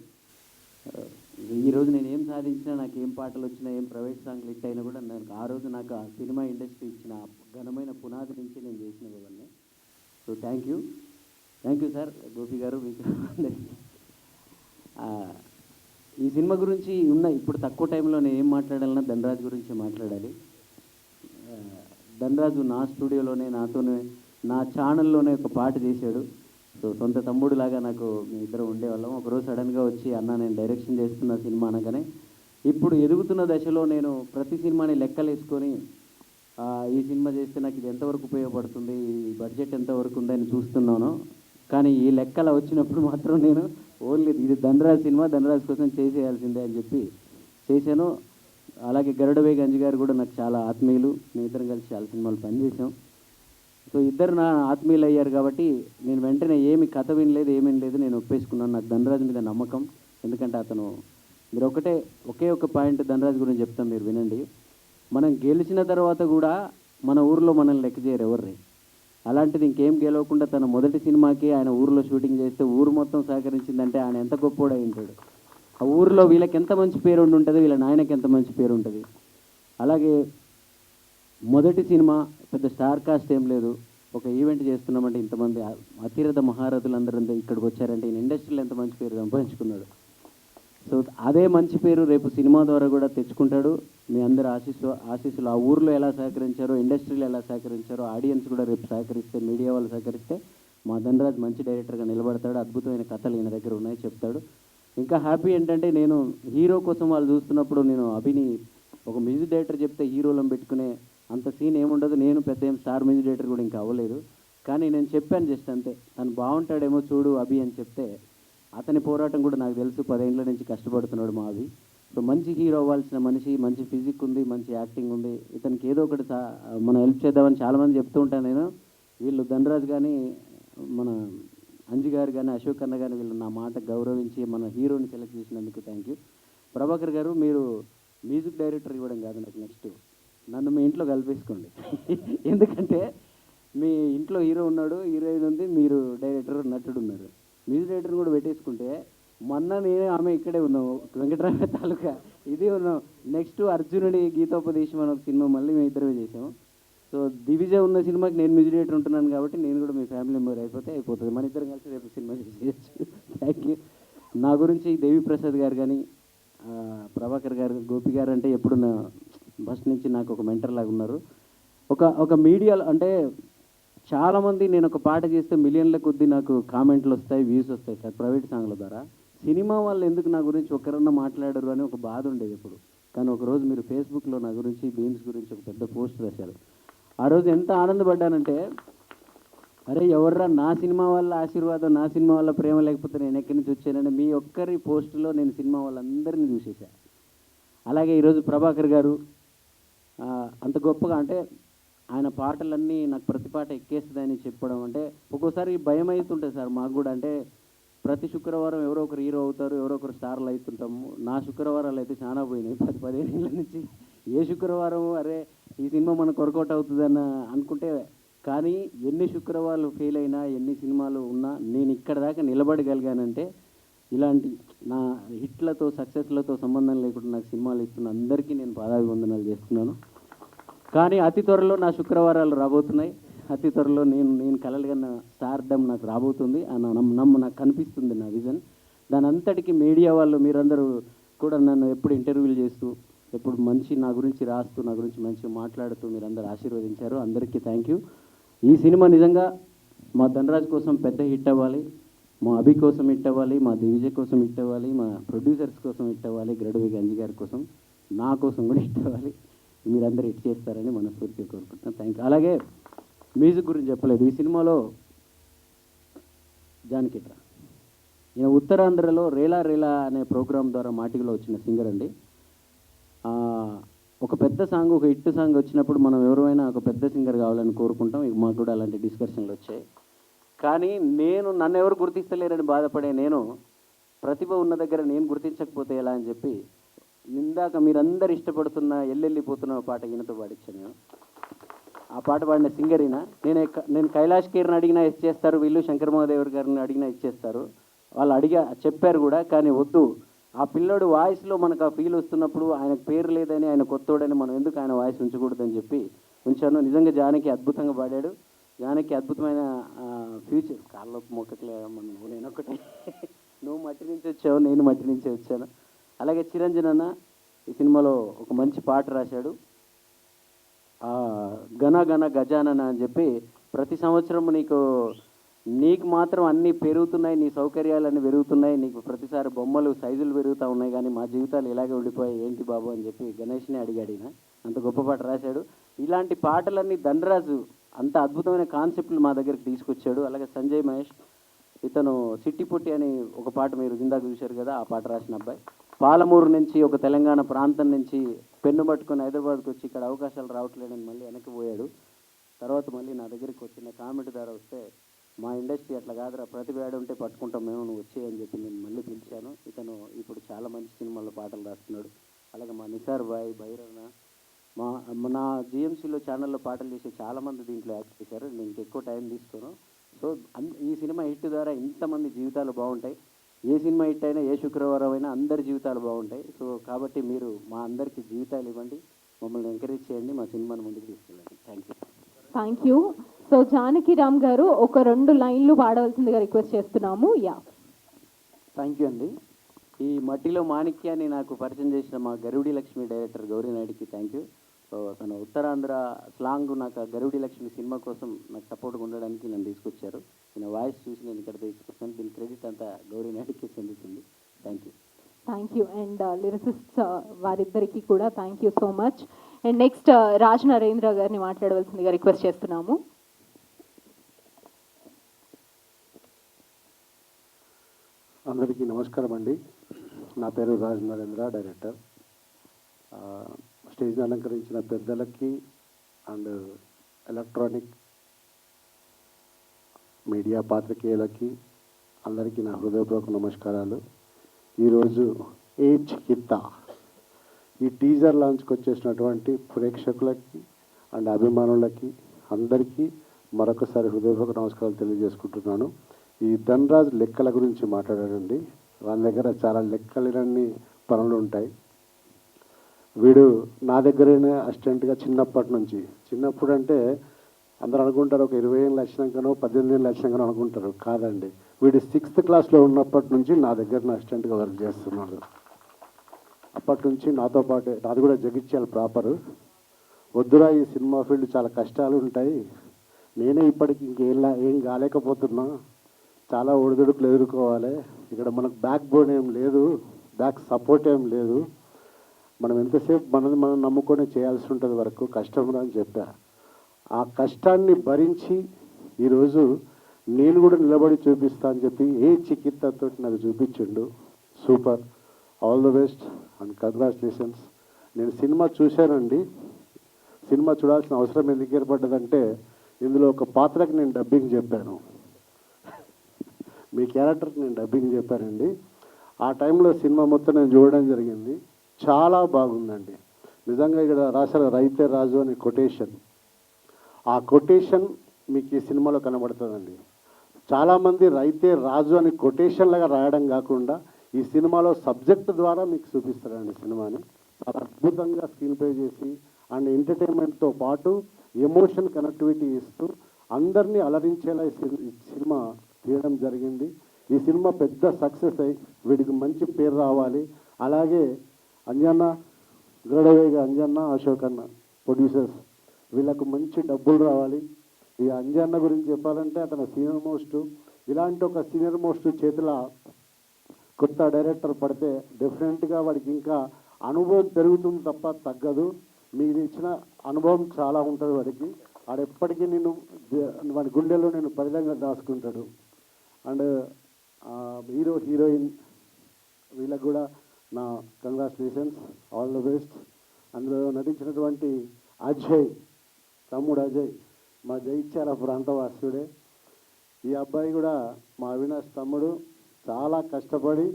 ఈరోజు నేను ఏం సాధించినా, నాకు ఏం పాటలు వచ్చినా, ఏం ప్రైవేట్ సాంగ్లు హిట్ అయినా కూడా ఆ రోజు నాకు ఆ సినిమా ఇండస్ట్రీ ఇచ్చిన ఘనమైన పునాది నుంచి నేను చేసినవి ఇవన్నీ. So thank you sir. Gopi గారు మీకు ఈ సినిమా గురించి ఇప్పుడు తక్కువ టైంలో నేను ఏం మాట్లాడాలన్నా ధనరాజ్ గురించి మాట్లాడాలి. ధనరాజు నా స్టూడియోలోనే నాతోనే నా ఛానల్లోనే ఒక పాట చేశాడు. సో సొంత తమ్ముడులాగా నాకు మీ ఇద్దరు ఉండేవాళ్ళం. ఒకరోజు సడన్గా వచ్చి అన్న నేను డైరెక్షన్ చేస్తున్న సినిమా అనగానే, ఇప్పుడు ఎదుగుతున్న దశలో నేను ప్రతి సినిమాని లెక్కలేసుకొని ఈ సినిమా చేస్తే నాకు ఇది ఎంతవరకు ఉపయోగపడుతుంది, ఈ బడ్జెట్ ఎంతవరకు ఉందని చూస్తున్నాను. కానీ ఈ లెక్కల వచ్చినప్పుడు మాత్రం నేను ఓన్లీ ఇది ధనరాజ్ సినిమా, ధనరాజ్ కోసం చేసేయాల్సిందే అని చెప్పి చేశాను. అలాగే గరుడవేగ అంజి గారు కూడా నాకు చాలా ఆత్మీయులు. మేము ఇద్దరం కలిసి చాలా సినిమాలు పనిచేసాం. సో ఇద్దరు నా ఆత్మీయులు అయ్యారు కాబట్టి నేను వెంటనే ఏమి కథ వినలేదు, ఏమీ లేదు, నేను ఒప్పేసుకున్నాను. నాకు ధనరాజ్ మీద నమ్మకం. ఎందుకంటే అతను, మీరు ఒకే ఒక పాయింట్ ధనరాజ్ గురించి చెప్తాం, మీరు వినండి. మనం గెలిచిన తర్వాత కూడా మన ఊరిలో మనల్ని లెక్క చేయరు ఎవరిని. అలాంటిది ఇంకేం గెలవకుండా తన మొదటి సినిమాకి ఆయన ఊరిలో షూటింగ్ చేస్తే ఊరు మొత్తం సహకరించిందంటే ఆయన ఎంత గొప్పోడై ఉంటాడు. ఆ ఊరిలో వీళ్ళకి ఎంత మంచి పేరు ఉంటుంది, వీళ్ళ నాయనకి ఎంత మంచి పేరు ఉంటుంది. అలాగే మొదటి సినిమా పెద్ద స్టార్ కాస్ట్ ఏం లేదు, ఒక ఈవెంట్ చేస్తున్నామంటే ఇంతమంది అతిరథ మహారథులందరూ ఇక్కడికి వచ్చారంటే ఈయన ఇండస్ట్రీలో ఎంత మంచి పేరు సంపాదించుకున్నాడు. సో అదే మంచి పేరు రేపు సినిమా ద్వారా కూడా తెచ్చుకుంటాడు. మీ అందరి ఆశీస్సులు ఆ ఊర్లో ఎలా సహకరించారో, ఇండస్ట్రీలో ఎలా సహకరించారో, ఆడియన్స్ కూడా రేపు సహకరిస్తే, మీడియా వాళ్ళు సహకరిస్తే మా ధనరాజ్ మంచి డైరెక్టర్గా నిలబడతాడు. అద్భుతమైన కథలు ఈయన దగ్గర ఉన్నాయి, చెప్తాడు. ఇంకా హ్యాపీ ఏంటంటే నేను హీరో కోసం వాళ్ళు చూస్తున్నప్పుడు నేను అభిని ఒక మ్యూజిక్ డైరెక్టర్ చెప్తే హీరోలను పెట్టుకునే అంత సీన్ ఏముండదు. నేను పెద్ద ఏం స్టార్ మ్యూజిక్ డైరెక్టర్ కూడా ఇంకా అవ్వలేదు. కానీ నేను చెప్పాను జస్ట్ అంతే, తను బాగుంటాడేమో చూడు అభి అని చెప్తే అతని పోరాటం కూడా నాకు తెలుసు. 10 ఏళ్ళ నుంచి కష్టపడుతున్నాడు మా అభి. సో మంచి హీరో అవ్వాల్సిన మనిషి, మంచి ఫిజిక్ ఉంది, మంచి యాక్టింగ్ ఉంది. ఇతనికి ఏదో ఒకటి మనం హెల్ప్ చేద్దామని చాలామంది చెప్తూ ఉంటాను నేను. వీళ్ళు ధనరాజ్ కానీ, మన అంజి గారు కానీ, అశోక్ అన్న కానీ వీళ్ళు నా మాట గౌరవించి మన హీరోని సెలెక్ట్ చేసినందుకు థ్యాంక్ యూ. ప్రభాకర్ గారు, మీరు మ్యూజిక్ డైరెక్టర్ ఇవ్వడం కాదు నాకు, నెక్స్ట్ నన్ను మీ ఇంట్లో కలిపేసుకోండి. ఎందుకంటే మీ ఇంట్లో హీరో ఉన్నాడు, హీరోయిన్ ఉంది, మీరు డైరెక్టర్ నటుడు ఉన్నారు. మ్యూజిక్ డైరెక్టర్ని కూడా పెట్టేసుకుంటే మొన్న నేను ఆమె ఇక్కడే ఉన్నాం, వెంకటరామ తాలూకా ఇది ఉన్నాం. నెక్స్ట్ అర్జునుడి గీతోపదేశం అని ఒక సినిమా మళ్ళీ మేము ఇద్దరమే చేసాం. సో దివిజ ఉన్న సినిమాకి నేను మ్యూజిక్ డైరెక్టర్ ఉంటున్నాను కాబట్టి నేను కూడా మీ ఫ్యామిలీ మెంబర్ అయిపోతుంది. మన ఇద్దరం కలిసి రేపు సినిమా చేయొచ్చు. Thank you. నా గురించి దేవిప్రసాద్ గారు కానీ ప్రభాకర్ గారు, గోపి గారు అంటే ఎప్పుడు నా ఫస్ట్ నుంచి నాకు ఒక మెంటర్ లాగా ఉన్నారు. ఒక మీడియాలో అంటే చాలామంది నేను ఒక పాట చేస్తే మిలియన్ల కొద్దీ నాకు కామెంట్లు వస్తాయి, వ్యూస్ వస్తాయి సార్ ప్రైవేట్ సాంగ్ల ద్వారా. సినిమా వాళ్ళు ఎందుకు నా గురించి ఒక్కరన్నా మాట్లాడరు అని ఒక బాధ ఉండేది ఎప్పుడు. కానీ ఒకరోజు మీరు ఫేస్బుక్లో నా గురించి బీమ్స్ గురించి ఒక పెద్ద పోస్ట్ రాశారు. ఆ రోజు ఎంత ఆనందపడ్డానంటే, అరే ఎవర్రా నా సినిమా వాళ్ళ ఆశీర్వాదం, నా సినిమా వాళ్ళ ప్రేమ లేకపోతే నేను ఎక్కడి నుంచి వచ్చానని మీ ఒక్కరి పోస్టులో నేను సినిమా వాళ్ళందరినీ చూసేసాను. అలాగే ఈరోజు ప్రభాకర్ గారు అంత గొప్పగా అంటే ఆయన పాటలన్నీ నాకు ప్రతి పాట ఎక్కేస్తుందని చెప్పడం అంటే ఒక్కోసారి భయం అవుతుంటుంది సార్ మాకు కూడా. అంటే ప్రతి శుక్రవారం ఎవరో ఒకరు హీరో అవుతారు, ఎవరో ఒకరు స్టార్లు అవుతుంటాము. నా శుక్రవారాలు అయితే చాలా పోయినాయి 10-15 ఏళ్ళ నుంచి. ఏ శుక్రవారం అరే ఈ సినిమా మనకు వర్కౌట్ అవుతుందన్న అనుకుంటే, కానీ ఎన్ని శుక్రవారాలు ఫెయిల్ అయినా ఎన్ని సినిమాలు ఉన్నా నేను ఇక్కడ దాకా నిలబడగలిగానంటే ఇలాంటి నా హిట్లతో సక్సెస్లతో సంబంధం లేకుండా నాకు సినిమాలు ఇస్తున్న అందరికీ నేను పాదాభివందనాలు చేస్తున్నాను. కానీ అతి త్వరలో నా శుక్రవారాలు రాబోతున్నాయి. అతి త్వరలో నేను కలలుగన్న స్టార్డమ్ నాకు రాబోతుంది నాకు కనిపిస్తుంది నా విజన్. దాని అంతటికి మీడియా వాళ్ళు మీరందరూ కూడా నన్ను ఎప్పుడు ఇంటర్వ్యూలు చేస్తూ ఎప్పుడు మంచి నా గురించి రాస్తూ నా గురించి మంచిగా మాట్లాడుతూ మీరందరూ ఆశీర్వదించారు. అందరికీ థ్యాంక్ యూ. ఈ సినిమా నిజంగా మా ధనరాజ్ కోసం పెద్ద హిట్ అవ్వాలి, మా అభి కోసం హిట్ అవ్వాలి, మా దివిజ కోసం హిట్ అవ్వాలి, మా ప్రొడ్యూసర్స్ కోసం హిట్ అవ్వాలి, గరుడవి గంజి గారి కోసం, నా కోసం కూడా హిట్ అవ్వాలి. మీరందరూ హిట్ చేస్తారని మనస్ఫూర్తిగా కోరుకుంటున్నాను. Thank you. అలాగే మ్యూజిక్ గురించి చెప్పలేదు. ఈ సినిమాలో జానకిట్రా ఈయన ఉత్తరాంధ్రలో రేలా రేలా అనే ప్రోగ్రాం ద్వారా మాటిలో వచ్చిన సింగర్ అండి. ఒక పెద్ద సాంగ్, ఒక హిట్ సాంగ్ వచ్చినప్పుడు మనం ఎవరైనా ఒక పెద్ద సింగర్ కావాలని కోరుకుంటాం. మాకు కూడా అలాంటి డిస్కషన్లు వచ్చాయి. కానీ నన్ను ఎవరు గుర్తిస్తలేరని బాధపడే నేను ప్రతిభ ఉన్న దగ్గర నేను గుర్తించకపోతే ఎలా అని చెప్పి ఇందాక మీరందరూ ఇష్టపడుతున్న ఎల్లెళ్ళిపోతున్న పాట ఈయనతో పాడించాను నేను. ఆ పాట పాడిన సింగర్ ఈయన. నేను కైలాష్ ఖేర్ని అడిగినా ఇచ్చేస్తారు, వీళ్ళు శంకర్ మహాదేవ్ గారిని అడిగినా ఇచ్చేస్తారు. వాళ్ళు చెప్పారు కూడా. కానీ వద్దు, ఆ పిల్లోడు వాయిస్లో మనకు ఆ ఫీల్ వస్తున్నప్పుడు ఆయనకు పేరు లేదని, ఆయన కొత్తోడని మనం ఎందుకు ఆయన వాయిస్ ఉంచకూడదని చెప్పి ఉంచాను. నిజంగా జానకి అద్భుతంగా పాడాడు. జానకి అద్భుతమైన ఫ్యూచర్. కాళ్ళ మొక్కట్లే నేను ఒకటే నువ్వు మట్టి నుంచి వచ్చావు, నేను మట్టి నుంచే వచ్చాను. అలాగే చిరంజీవి అన్న ఈ సినిమాలో ఒక మంచి పాట రాశాడు. గణ గణ గజానన అని చెప్పి ప్రతి సంవత్సరం నీకు మాత్రం అన్నీ పెరుగుతున్నాయి, నీ సౌకర్యాలన్నీ పెరుగుతున్నాయి, నీకు ప్రతిసారి బొమ్మలు సైజులు పెరుగుతూ ఉన్నాయి, కానీ మా జీవితాలు ఇలాగే ఉండిపోయాయి ఏంటి బాబు అని చెప్పి గణేష్ని అడిగాడు. ఈయన అంత గొప్ప పాట రాశాడు. ఇలాంటి పాటలన్నీ ధనరాజు అంత అద్భుతమైన కాన్సెప్ట్లు మా దగ్గరికి తీసుకొచ్చాడు. అలాగే సంజయ్ మహేష్, ఇతను సిట్టి పొట్టి అని ఒక పాట మీరు ఇందాక చూశారు కదా, ఆ పాట రాసిన అబ్బాయి. పాలమూరు నుంచి ఒక తెలంగాణ ప్రాంతం నుంచి పెన్ను పట్టుకొని హైదరాబాద్కి వచ్చి ఇక్కడ అవకాశాలు రావట్లేదని మళ్ళీ వెనక్కి పోయాడు. తర్వాత మళ్ళీ నా దగ్గరికి వచ్చిన కామెంట్ ద్వారా వస్తే మా ఇండస్ట్రీ అట్లా కాదురా, ప్రతిభ ఉంటే పట్టుకుంటాం మేము, నువ్వు వచ్చేయని చెప్పి నేను మళ్ళీ పిలిచాను. ఇతను ఇప్పుడు చాలా మంచి సినిమాల్లో పాటలు రాస్తున్నాడు. అలాగే మా నిసార్ బాయ్, భైరవన, నా జిఎంసీలో ఛానల్లో పాటలు చేసే చాలామంది దీంట్లో యాక్ట్ చేశారు. నేను ఇంకెక్కువ టైం తీసుకోను. సో ఈ సినిమా హిట్ ద్వారా ఇంతమంది జీవితాలు బాగుంటాయి. ఏ సినిమా హిట్ అయినా ఏ శుక్రవారం అయినా అందరి జీవితాలు బాగుంటాయి. సో కాబట్టి మీరు మా అందరికీ జీవితాలు ఇవ్వండి, మమ్మల్ని ఎంకరేజ్ చేయండి, మా సినిమాని ముందుకు తీసుకెళ్ళండి. Thank you. Thank you. So Janaki Ram గారు ఒక 2 లైన్లు పాడవలసిందిగా రిక్వెస్ట్ చేస్తున్నాము. యా, థ్యాంక్ యూ అండి. ఈ మట్టిలో మాణిక్యాన్ని నాకు పరిచయం చేసిన మా గరుడి లక్ష్మి డైరెక్టర్ గౌరీ నాయుడికి థ్యాంక్ యూ. సో తను ఉత్తరాంధ్ర స్లాంగ్ నాకు గరుడి లక్ష్మి సినిమా కోసం నాకు సపోర్ట్గా ఉండడానికి నన్ను తీసుకొచ్చారు. నేను వాయిస్ చూసి నేను ఇక్కడ తీసుకొస్తాను. దీని క్రెడిట్ అంతా గౌరీ నాయుడికి చెందుతుంది. Thank you. Thank you. And lyricist వారిద్దరికీ కూడా thank you so much. And next Raj Narendra గారిని మాట్లాడవలసిందిగా రిక్వెస్ట్ చేస్తున్నాము. అందరికీ నమస్కారం అండి. నా పేరు రాజ్ నరేంద్ర, డైరెక్టర్. స్టేజ్ని అలంకరించిన పెద్దలకి అండ్ ఎలక్ట్రానిక్ మీడియా పాత్రికేయులకి అందరికీ నా హృదయపూర్వక నమస్కారాలు. ఈరోజు ఏ చికిత్స ఈ టీజర్ లాంచ్కి వచ్చేసినటువంటి ప్రేక్షకులకి అండ్ అభిమానులకి అందరికీ మరొకసారి హృదయపూర్వక నమస్కారాలు తెలియజేసుకుంటున్నాను. ఈ ధనరాజ్ లెక్కల గురించి మాట్లాడాడండి. వాని దగ్గర చాలా లెక్కలేనన్ని పనులు ఉంటాయి. వీడు నా దగ్గరనే అసిస్టెంట్గా చిన్నప్పటి నుంచి, చిన్నప్పుడు అంటే అందరూ అనుకుంటారు ఒక 20 ఏళ్ళు వచ్చినాకనో 18 ఏళ్ళు వచ్చినాకనో అనుకుంటారు. కాదండి, వీడు 6th క్లాస్లో ఉన్నప్పటి నుంచి నా దగ్గర నా అసిస్టెంట్గా వర్క్ చేస్తున్నాడు. అప్పటి నుంచి నాతో పాటే, నాది కూడా జగిత్యాల ప్రాపరు. వద్దురా ఈ సినిమా ఫీల్డ్ చాలా కష్టాలు ఉంటాయి, నేనే ఇప్పటికి ఏం కాలేకపోతున్నా, చాలా ఒడిదుడుకులు ఎదుర్కోవాలి, ఇక్కడ మనకు బ్యాక్ బోన్ ఏం లేదు, బ్యాక్ సపోర్ట్ ఏం లేదు, మనం ఎంతసేపు మనది మనం నమ్ముకొని చేయాల్సి ఉంటుంది, వరకు కష్టం అని చెప్పా. ఆ కష్టాన్ని భరించి ఈరోజు నేను కూడా నిలబడి చూపిస్తా అని చెప్పి ఏ చికిత్సతో నాకు చూపించిండు. Super, all the best and congratulations. నేను సినిమా చూశానండి. సినిమా చూడాల్సిన అవసరం ఎందుకు ఏర్పడ్డదంటే, ఇందులో ఒక పాత్రకి నేను డబ్బింగ్ చెప్పాను, మీ క్యారెక్టర్కి నేను డబ్బింగ్ చెప్పానండి. ఆ టైంలో సినిమా మొత్తం నేను చూడడం జరిగింది. చాలా బాగుందండి నిజంగా. ఇక్కడ రాశారు రైతే రాజు అనే కొటేషన్, ఆ కొటేషన్ మీకు ఈ సినిమాలో కనబడుతుందండి. చాలామంది రైతే రాజు అని కొటేషన్లుగా రాయడం కాకుండా ఈ సినిమాలో సబ్జెక్ట్ ద్వారా మీకు చూపిస్తారండి సినిమాని. చాలా అద్భుతంగా స్క్రీన్ ప్లే చేసి అండ్ ఎంటర్టైన్మెంట్తో పాటు ఎమోషన్ కనెక్టివిటీ ఇస్తూ అందరినీ అలరించేలా ఈ సినిమా తీయడం జరిగింది. ఈ సినిమా పెద్ద సక్సెస్ అయ్యి వీడికి మంచి పేరు రావాలి. అలాగే అంజన్న, గరుడవేగ అంజన్న, అశోక్ అన్న ప్రొడ్యూసర్స్, వీళ్ళకు మంచి డబ్బులు రావాలి. ఈ అంజన్న గురించి చెప్పాలంటే అతను సీనియర్ మోస్ట్. ఇలాంటి ఒక సీనియర్ మోస్ట్ చేతిలో కొత్త డైరెక్టర్ పడితే డెఫినెట్గా వాడికి ఇంకా అనుభవం పెరుగుతుంది తప్ప తగ్గదు. మీరు ఇచ్చిన అనుభవం చాలా ఉంటుంది వాడికి. వాడు ఎప్పటికీ వాడి గుండెల్లో నేను పరిధంగా దాచుకుంటాడు. అండ్ హీరో హీరోయిన్ వీళ్ళకు కూడా నా కంగ్రాచులేషన్స్, ఆల్ ద బెస్ట్. అందులో నటించినటువంటి అజయ్, తమ్ముడు అజయ్ మా జైత్యాల ప్రాంతవాసుడే. ఈ అబ్బాయి కూడా మా అవినాష్ తమ్ముడు. చాలా కష్టపడి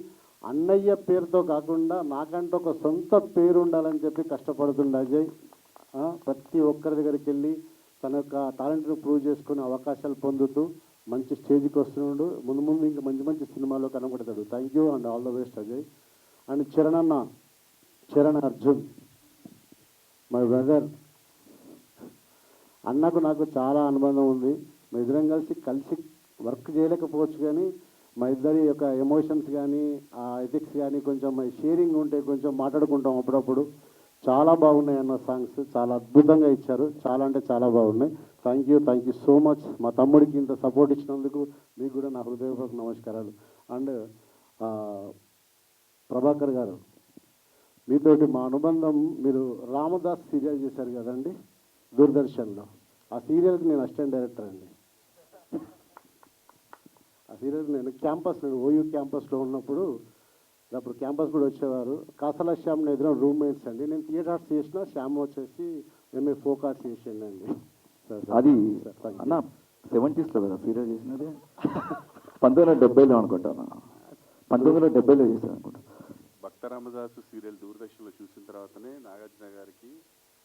అన్నయ్య పేరుతో కాకుండా నాకంటే ఒక సొంత పేరు ఉండాలని చెప్పి కష్టపడుతుండే అజయ్. ప్రతి ఒక్కరి దగ్గరికి వెళ్ళి తన యొక్క టాలెంట్ను ప్రూవ్ చేసుకునే అవకాశాలు పొందుతూ మంచి స్టేజ్కి వస్తున్నాడు. ముందు ముందు ఇంకా మంచి మంచి సినిమాలో కనబడతాడు. Thank you and all the best Ajay. And Charan Arjun, my brother. అన్నకు నాకు చాలా అనుబంధం ఉంది. మా ఇద్దరం కలిసి వర్క్ చేయలేకపోవచ్చు, కానీ మా ఇద్దరి యొక్క ఎమోషన్స్ కానీ ఆ ఎథిక్స్ కానీ కొంచెం షేరింగ్ ఉంటే కొంచెం మాట్లాడుకుంటాం అప్పుడప్పుడు. చాలా బాగున్నాయి అన్న సాంగ్స్, చాలా అద్భుతంగా ఇచ్చారు, చాలా అంటే చాలా బాగున్నాయి. Thank you so much. మా తమ్ముడికి ఇంత సపోర్ట్ ఇచ్చినందుకు మీకు కూడా నా హృదయపూర్వక నమస్కారాలు. అండ్ ప్రభాకర్ గారు, మీతోటి మా అనుబంధం, మీరు రామదాస్ సీరియల్ చేశారు కదండి దూరదర్శన్లో, ఆ సీరియల్కి నేను అసిస్టెంట్ డైరెక్టర్ అండి. ఆ సీరియల్ నేను ఓయూ క్యాంపస్లో ఉన్నప్పుడు, అప్పుడు క్యాంపస్ కూడా వచ్చేవారు. కాసల శ్యామ్ ఎదురు రూమ్మేట్స్ అండి. నేను థియేటర్ ఆర్ట్స్ చేసిన, శ్యామ్ వచ్చేసి ఎంఏ ఫోక్ ఆర్ట్స్ చేసిండండి. అది అన్న 70sలో కదా సీరియల్ చేసినది, 1970లో అనుకుంటాను, 1970లో చేశాను అనుకుంటా. భక్త రామదాసు సీరియల్ దూరదర్శన్లో చూసిన తర్వాతనే నాగార్జున గారికి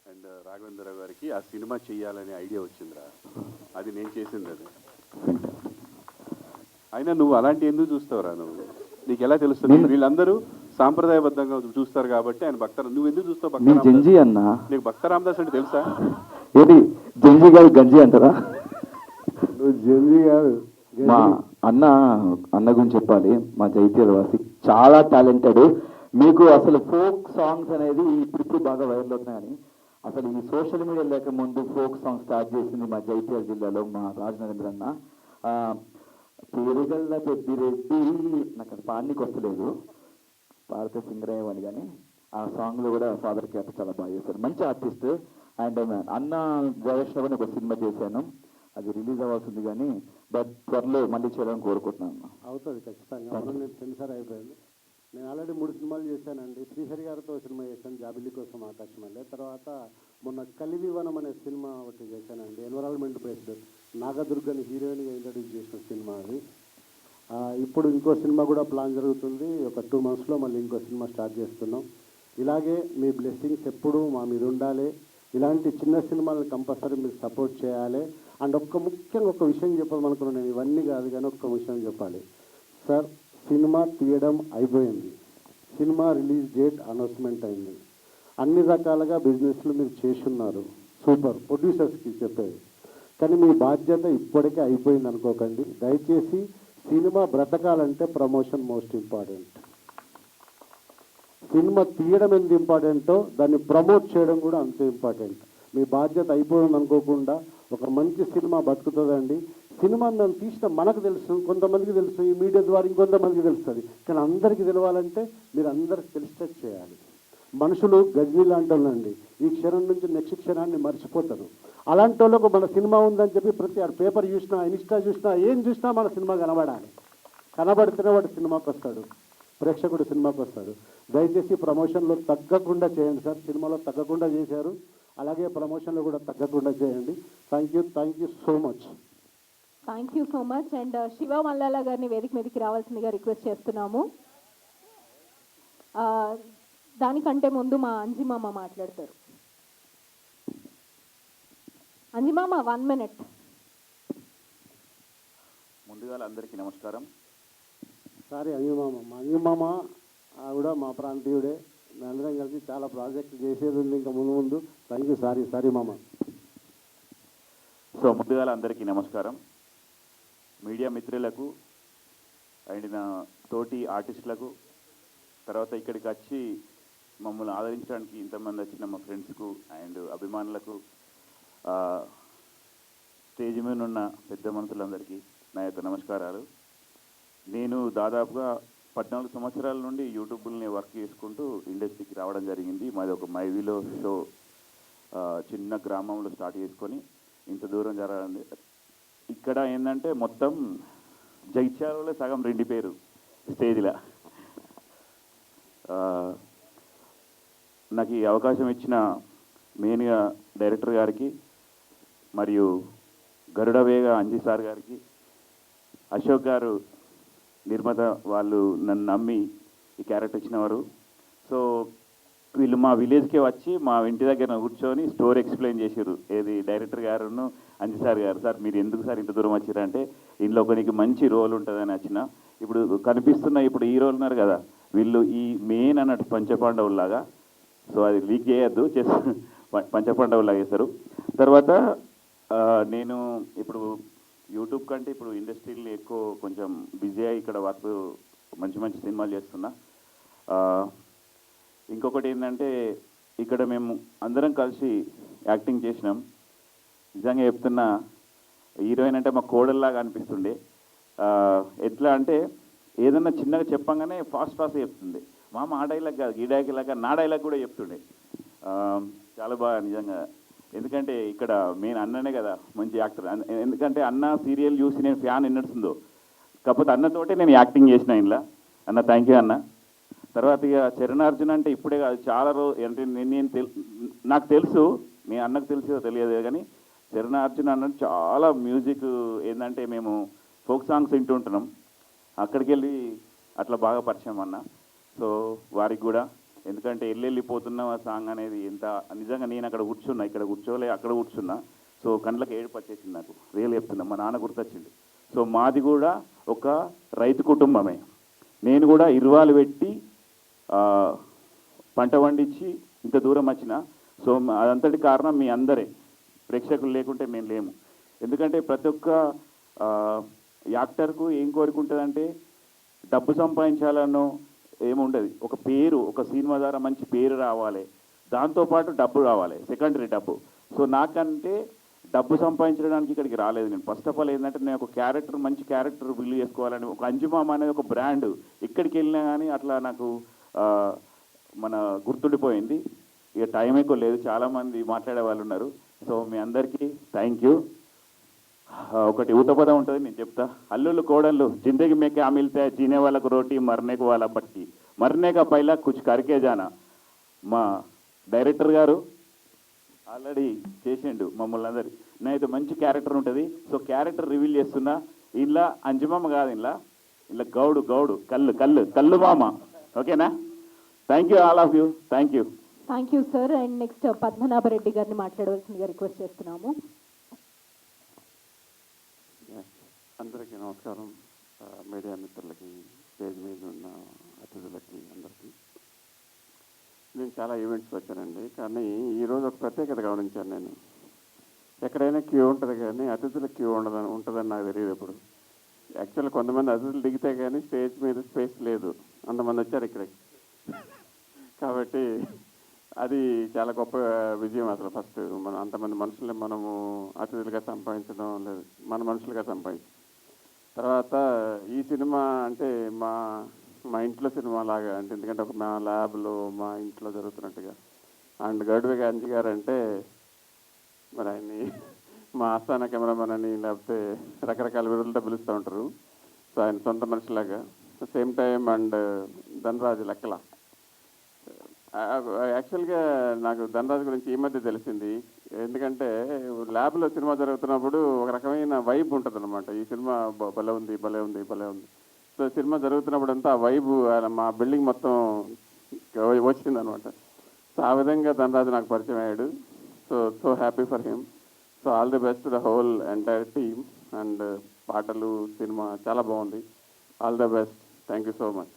అండ్ రాఘవేంద్రరావు గారికి ఆ సినిమా చేయాలనే ఐడియా వచ్చిందిరా. అది నేను చేసింది. అది అయినా నువ్వు అలాంటి ఎందుకు చూస్తావురా? నీకు ఎలా తెలుస్తుంది? వీళ్ళందరూ సాంప్రదాయబద్ధంగా చూస్తారు కాబట్టి ఆయన నువ్వు ఎందుకు చూస్తావు? జంజీ అన్న, నీకు భక్త రామదాస్ అంటే తెలుసా? ఏది జంజీ కాదు గంజీ అంటారా? నువ్వు జంజీ కాదు. మా అన్న గురించి చెప్పాలి. మా జైత్యాల వాసి, చాలా టాలెంటెడ్. మీకు అసలు ఫోక్ సాంగ్స్ అనేది ఇప్పుడు బాగా వైరల్ అవుతున్నాయి, కానీ అసలు ఈ సోషల్ మీడియా లేక ముందు ఫోక్ సాంగ్ స్టార్ట్ చేసింది మా జైత్యాల జిల్లాలో మా రాజనరేంద్ర అన్న. పేరుగల్ల పెద్దిరెడ్డి, నాకు అది పాడనికి వస్తలేదు, పాడితే సింగర్ అయ్యేవాడిని, కానీ ఆ సాంగ్లో కూడా ఫాదర్ క్యారెక్టర్ చాలా బాగా చేశారు. మంచి ఆర్టిస్ట్. అండ్ అన్న డైరెక్షన్లో కూడా ఒక సినిమా చేశాను, అది రిలీజ్ అవ్వాల్సింది, కానీ బట్ త్వరలో మళ్ళీ చేయాలని కోరుకుంటున్నాను. అవుతుంది ఖచ్చితంగా. నేను సెన్సార్ అయిపోయింది. నేను ఆల్రెడీ 3 సినిమాలు చేశానండి. శ్రీహరి గారితో సినిమా చేశాను, జాబిల్లి కోసం ఆకాశం వెళ్ళే. తర్వాత మొన్న కలివివనం అనే సినిమా ఒకటి చేశానండి, ఎన్విరాన్మెంట్ బేస్డ్. నాగదుర్గని హీరోయిన్గా ఇంట్రడ్యూస్ చేసిన సినిమా అది. ఇప్పుడు ఇంకో సినిమా కూడా ప్లాన్ జరుగుతుంది. ఒక 2 monthsలో మళ్ళీ ఇంకో సినిమా స్టార్ట్ చేస్తున్నాం. ఇలాగే మీ బ్లెస్సింగ్స్ ఎప్పుడూ మా మీద ఉండాలి. ఇలాంటి చిన్న సినిమాలను కంపల్సరీ మీరు సపోర్ట్ చేయాలి. అండ్ ముఖ్యంగా ఒక విషయం చెప్పాలనుకున్నాను, నేను ఇవన్నీ కాదు కానీ ఒక్క విషయం చెప్పాలి సార్. సినిమా తీయడం అయిపోయింది, సినిమా రిలీజ్ డేట్ అనౌన్స్మెంట్ అయింది, అన్ని రకాలుగా బిజినెస్లు మీరు చేసున్నారు, సూపర్. ప్రొడ్యూసర్స్కి చెప్పేది, కానీ మీ బాధ్యత ఇప్పటికే అయిపోయింది అనుకోకండి. దయచేసి సినిమా బ్రతకాలంటే ప్రమోషన్ మోస్ట్ ఇంపార్టెంట్. సినిమా తీయడం ఎంత ఇంపార్టెంటో దాన్ని ప్రమోట్ చేయడం కూడా అంతే ఇంపార్టెంట్. మీ బాధ్యత అయిపోయింది అనుకోకుండా ఒక మంచి సినిమా బతుకుతుందండి. సినిమా మనం తీసిన మనకు తెలుసు, కొంతమందికి తెలుసు, ఈ మీడియా ద్వారా ఇంకొంతమందికి తెలుస్తుంది, కానీ అందరికీ తెలవాలంటే మీరు అందరికి తెలిసేట్ చేయాలి. మనుషులు గజ్ని లాంటి వాళ్ళండి, ఈ క్షణం నుంచి నెక్స్ట్ క్షణాన్ని మర్చిపోతారు. అలాంటి వాళ్ళకు మన సినిమా ఉందని చెప్పి ప్రతి పేపర్ చూసినా, ఇన్స్టా చూసినా, ఏం చూసినా మన సినిమా కనబడాలి. కనబడితేనే వాడు సినిమాకి వస్తాడు, ప్రేక్షకుడు సినిమాకి వస్తాడు. దయచేసి ప్రమోషన్లో తగ్గకుండా చేయండి సార్. సినిమాలో తగ్గకుండా చేశారు, అలాగే ప్రమోషన్లో కూడా తగ్గకుండా చేయండి. Thank you so much. Thank you so much. And Shiva Mallala గారిని వేదిక మీదకి రావాల్సిందిగా రిక్వెస్ట్ చేస్తున్నాము. దానికంటే ముందు మా అంజిమామ మాట్లాడతారు. అంజిమామ 1 minute. ముందుగా అందరికీ నమస్కారం. సారీ అంజమామ ఆవిడ మా ప్రాంతీయుడే, మేమందరం కలిసి చాలా ప్రాజెక్ట్ చేసేది ఉంది ఇంకా ముందు. Thank you. సారీ మామ. సో ముందుగా అందరికీ నమస్కారం. మీడియా మిత్రులకు అండ్ నా తోటి ఆర్టిస్టులకు, తర్వాత ఇక్కడికి వచ్చి మమ్మల్ని ఆదరించడానికి ఇంతమంది వచ్చిన మా ఫ్రెండ్స్కు అండ్ అభిమానులకు, స్టేజ్ మీద ఉన్న పెద్ద మనుషులందరికీ నా యొక్క నమస్కారాలు. నేను దాదాపుగా 14 సంవత్సరాల నుండి యూట్యూబ్ని వర్క్ చేసుకుంటూ ఇండస్ట్రీకి రావడం జరిగింది. మాది ఒక మైవీలో షో, చిన్న గ్రామంలో స్టార్ట్ చేసుకొని ఇంత దూరం జరగాలి. ఇక్కడ ఏంటంటే మొత్తం జైత్యాలలో సగం రెండిపోయారు స్టేజ్లో. నాకు ఈ అవకాశం ఇచ్చిన మెయిన్గా డైరెక్టర్ గారికి మరియు గరుడవేగ అంజీ సార్ గారికి, అశోక్ గారు నిర్మాత, వాళ్ళు నన్ను నమ్మి ఈ క్యారెక్టర్ ఇచ్చినవారు. సో వీళ్ళు మా విలేజ్కే వచ్చి మా ఇంటి దగ్గర కూర్చొని స్టోరీ ఎక్స్ప్లెయిన్ చేశారు. ఏది డైరెక్టర్ గారును అంజీ సార్ గారు, సార్ మీరు ఎందుకు సార్ ఇంత దూరం వచ్చారంటే ఇంట్లో ఒకరికి మంచి రోల్ ఉంటుందని వచ్చిన. ఇప్పుడు కనిపిస్తున్న ఇప్పుడు ఈ రోల్ ఉన్నారు కదా, వీళ్ళు ఈ మెయిన్ అన్నట్టు పంచపాండవులాగా. సో అది లీక్ చేయొద్దు, పంచపాండవులాగా చేస్తారు. తర్వాత నేను ఇప్పుడు యూట్యూబ్ కంటే ఇప్పుడు ఇండస్ట్రీలో ఎక్కువ కొంచెం బిజీ అయ్యి ఇక్కడ వర్క్ మంచి మంచి సినిమాలు చేస్తున్నా. ఇంకొకటి ఏంటంటే ఇక్కడ మేము అందరం కలిసి యాక్టింగ్ చేసినాం. నిజంగా చెప్తున్నా, హీరోయిన్ అంటే మా కోడల్లాగా అనిపిస్తుండే. ఎట్లా అంటే ఏదన్నా చిన్నగా చెప్పంగానే ఫాస్ట్గా చెప్తుంది. మామ ఆ డైలాగ్ కాదు, ఈ డైలాగ్ నా డైలాగ్ కూడా చెప్తుండే. చాలా బాగా నిజంగా. ఎందుకంటే ఇక్కడ మెయిన్ అన్ననే కదా మంచి యాక్టర్. ఎందుకంటే అన్న సీరియల్ చూసి నేను ఫ్యాన్ ఎన్నడుస్తుందో, కాకపోతే అన్నతోటే నేను యాక్టింగ్ చేసిన ఇంట్లో. అన్న థ్యాంక్ యూ అన్న. తర్వాత ఇక చరణార్జున్ అంటే ఇప్పుడే కాదు, చాలా రోజు అంటే నేను నాకు తెలుసు, మీ అన్నకు తెలుసో తెలియదు కానీ చరణార్జున్ అన్న చాలా మ్యూజిక్ ఏంటంటే మేము ఫోక్ సాంగ్స్ వింటుంటున్నాం, అక్కడికి వెళ్ళి అట్లా బాగా పరిచయం అన్న. సో వారికి కూడా, ఎందుకంటే వెళ్ళిపోతున్న సాంగ్ అనేది ఎంత నిజంగా నేను అక్కడ కూర్చున్నా, ఇక్కడ కూర్చోలే అక్కడ కూర్చున్నా. సో కళ్ళకి ఏడుపు వచ్చేసింది నాకు, రియల్ చెప్తున్నా. మా నాన్న గుర్తొచ్చింది. సో మాది కూడా ఒక రైతు కుటుంబమే. నేను కూడా ఇరువాలు పెట్టి పంట పండించి ఇంత దూరం వచ్చిన. సో అదంతటి కారణం మీ అందరే, ప్రేక్షకులు లేకుంటే మేము లేము. ఎందుకంటే ప్రతి ఒక్క యాక్టర్కు ఏం కోరుకుంటుందంటే డబ్బు సంపాదించాలనో ఏముండదు, ఒక పేరు, ఒక సినిమా ద్వారా మంచి పేరు రావాలి, దాంతోపాటు డబ్బు రావాలి, సెకండరీ డబ్బు. సో నాకంటే డబ్బు సంపాదించడానికి ఇక్కడికి రాలేదు నేను. ఫస్ట్ ఆఫ్ ఆల్ ఏంటంటే నేను ఒక క్యారెక్టర్, మంచి క్యారెక్టర్ బిల్డ్ చేసుకోవాలని, ఒక అంజుమామ అనేది ఒక బ్రాండ్ ఎక్కడికి వెళ్ళినా కానీ అట్లా నాకు మన గుర్తుండిపోయింది. ఇక టైం ఎక్కువ లేదు, చాలామంది మాట్లాడే వాళ్ళు ఉన్నారు. సో మీ అందరికీ థ్యాంక్ యూ. ఒకటి ఊతపదం ఉంటుంది, నేను చెప్తా. అల్లుళ్ళు కోడళ్ళు జిందగీ మేకే ఆ మిల్తే జీనే వాళ్ళకు రోటీ మర్నేకు వాళ్ళ బట్టి మర్నేక పైలా కుచ్ కరికే జానా. మా డైరెక్టర్ గారు ఆల్రెడీ చేసిండు మమ్మల్ని అందరి. నేనైతే మంచి క్యారెక్టర్ ఉంటుంది. సో క్యారెక్టర్ రివీల్ చేస్తున్నా. ఇలా అంజమామ కాదు, ఇలా గౌడు కళ్ళు కళ్ళు కళ్ళు మామ. ఓకేనా? Thank you all of you. Thank you. Thank you sir. And next Padmanabha Reddy గారిని మాట్లాడవలసిందిగా రిక్వెస్ట్ చేస్తున్నాము. అందరికీ నమస్కారం. మీడియా మిత్రులకి, స్టేజ్ మీద ఉన్న అతిథులకి అందరికీ. నేను చాలా ఈవెంట్స్కి వచ్చానండి, కానీ ఈరోజు ఒక ప్రత్యేకత గమనించాను నేను. ఎక్కడైనా క్యూ ఉంటుంది కానీ అతిథులకు క్యూ ఉంటుందని నాకు తెలియదు ఎప్పుడు. యాక్చువల్గా కొంతమంది అతిథులు దిగితే కానీ స్టేజ్ మీద స్పేస్ లేదు, అంతమంది వచ్చారు ఇక్కడికి. కాబట్టి అది చాలా గొప్ప విజయం అసలు. ఫస్ట్ మనం అంతమంది మనుషుల్ని మనము అతిథులుగా సంపాదించడం లేదు, మన మనుషులుగా సంపాదించడం. తర్వాత ఈ సినిమా అంటే మా ఇంట్లో సినిమా లాగా, అంటే ఎందుకంటే ఒక మా ల్యాబ్లో మా ఇంట్లో జరుగుతున్నట్టుగా. అండ్ గడువే అంజి గారు అంటే మరి ఆయన్ని మా ఆస్థాన కెమెరామెన్ అని లేకపోతే రకరకాల విరుదులతో పిలుస్తూ ఉంటారు. సో ఆయన సొంత మనిషిలాగా. సేమ్ టైం అండ్ ధనరాజు లెక్కల. యాక్చువల్గా నాకు ధనరాజు గురించి ఈ మధ్య తెలిసింది. ఎందుకంటే ల్యాబ్లో సినిమా జరుగుతున్నప్పుడు ఒక రకమైన వైబ్ ఉంటుంది అనమాట. ఈ సినిమా భలే ఉంది, భలే ఉంది, భలే ఉంది. సో సినిమా జరుగుతున్నప్పుడు అంతా ఆ వైబు మా బిల్డింగ్ మొత్తం వచ్చిందనమాట. సో ఆ విధంగా ధనరాజు నాకు పరిచయం అయ్యాడు. So happy for him. So all the best the whole entire team. And పాటలు, సినిమా చాలా బాగుంది. All the best. Thank you so much.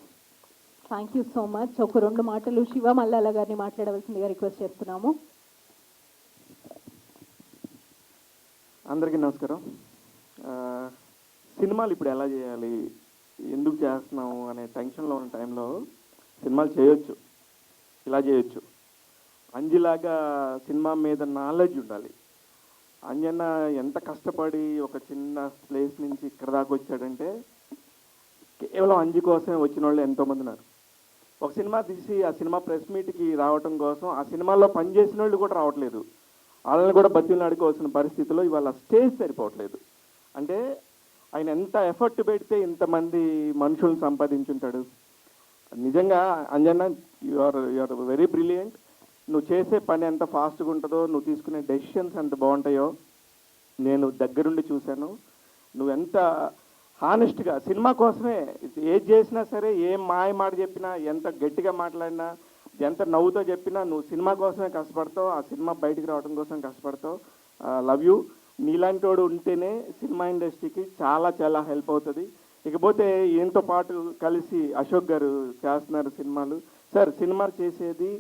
Thank you so much. ఒక 2 మాటలు శివ మల్లాల గారిని మాట్లాడవలసిందిగా రిక్వెస్ట్ చేస్తున్నాము. అందరికీ నమస్కారం. సినిమాలు ఇప్పుడు ఎలా చేయాలి, ఎందుకు చేస్తున్నాము అనే టెన్షన్లో ఉన్న టైంలో సినిమాలు చేయొచ్చు, ఇలా చేయొచ్చు. అంజిలాగా సినిమా మీద నాలెడ్జ్ ఉండాలి. అంజన్న ఎంత కష్టపడి ఒక చిన్న ప్లేస్ నుంచి ఇక్కడ దాకా వచ్చాడంటే కేవలం అంజి కోసమే వచ్చిన వాళ్ళు ఎంతోమంది ఉన్నారు. ఒక సినిమా తీసి ఆ సినిమా ప్రెస్ మీట్కి రావటం కోసం ఆ సినిమాలో పనిచేసిన వాళ్ళు కూడా రావట్లేదు. వాళ్ళని కూడా బతిని అడుకోవాల్సిన పరిస్థితిలో ఇవాళ స్టేజ్ సరిపోవట్లేదు. అంటే ఆయన ఎంత ఎఫర్ట్ పెడితే ఇంతమంది మనుషులను సంపాదించుంటాడు. నిజంగా అంజన్న యూఆర్ వెరీ బ్రిలియంట్. నువ్వు చేసే పని ఎంత ఫాస్ట్గా ఉంటుందో, నువ్వు తీసుకునే డెసిషన్స్ ఎంత బాగుంటాయో నేను దగ్గరుండి చూశాను. నువ్వు ఎంత హానెస్ట్గా సినిమా కోసమే ఏది చేసినా సరే, ఏం మాయ మాట చెప్పినా, ఎంత గట్టిగా మాట్లాడినా, ఎంత నవ్వుతో చెప్పినా నువ్వు సినిమా కోసమే కష్టపడతావు, ఆ సినిమా బయటికి రావడం కోసం కష్టపడతావు. Love you. నీలాంటి వాడు ఉంటేనే సినిమా ఇండస్ట్రీకి చాలా చాలా హెల్ప్ అవుతుంది. ఇకపోతే ఈయనతో పాటు కలిసి అశోక్ గారు చేస్తున్నారు సినిమాలు. సార్ సినిమా చేసేది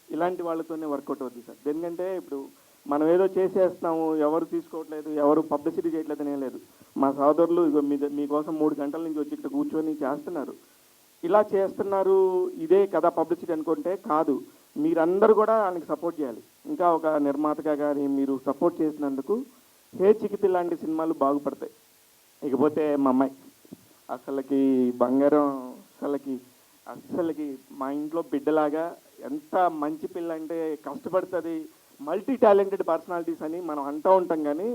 ఇలాంటి వాళ్ళతోనే వర్కౌట్ అవుతుంది సార్. ఎందుకంటే ఇప్పుడు మనం ఏదో చేసేస్తున్నాము, ఎవరు తీసుకోవట్లేదు, ఎవరు పబ్లిసిటీ చేయట్లేదు అనే లేదు. మా సోదరులు ఇగో మీకోసం 3 గంటల నుంచి వచ్చి ఇక్కడ కూర్చొని చేస్తున్నారు. ఇలా చేస్తున్నారు, ఇదే కదా పబ్లిసిటీ అనుకుంటే కాదు. మీరందరూ కూడా ఆయనకి సపోర్ట్ చేయాలి. ఇంకా ఒక నిర్మాతగా కానీ మీరు సపోర్ట్ చేసినందుకు హే చికితి లాంటి సినిమాలు బాగుపడతాయి. ఇకపోతే మా అమ్మాయి అసలుకి బంగారం, అసలుకి మా ఇంట్లో బిడ్డలాగా, ఎంత మంచి పిల్ల అంటే కష్టపడుతుంది. మల్టీ టాలెంటెడ్ పర్సనాలిటీస్ అని మనం అంటూ ఉంటాం, కానీ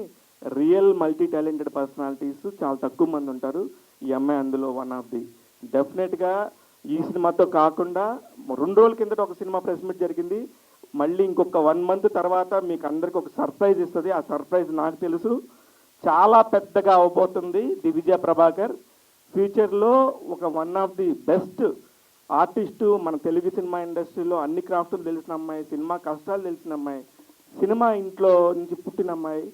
రియల్ మల్టీ టాలెంటెడ్ పర్సనాలిటీస్ చాలా తక్కువ మంది ఉంటారు. ఈ అమ్మాయి అందులో వన్ ఆఫ్ ది. డెఫినెట్గా ఈ సినిమాతో కాకుండా 2 రోజుల కిందట ఒక సినిమా ప్రెస్ మీట్ జరిగింది. మళ్ళీ ఇంకొక 1 మంత్ తర్వాత మీకు అందరికి ఒక సర్ప్రైజ్ ఇస్తుంది. ఆ సర్ప్రైజ్ నాకు తెలుసు, చాలా పెద్దగా అవబోతుంది. దివిజయ ప్రభాకర్ ఫ్యూచర్లో ఒక one of the best artist మన తెలుగు సినిమా ఇండస్ట్రీలో. అన్ని క్రాఫ్ట్లు తెలిసిన అమ్మాయి, సినిమా కష్టాలు తెలిసిన అమ్మాయి, సినిమా ఇంట్లో నుంచి పుట్టిన అమ్మాయి.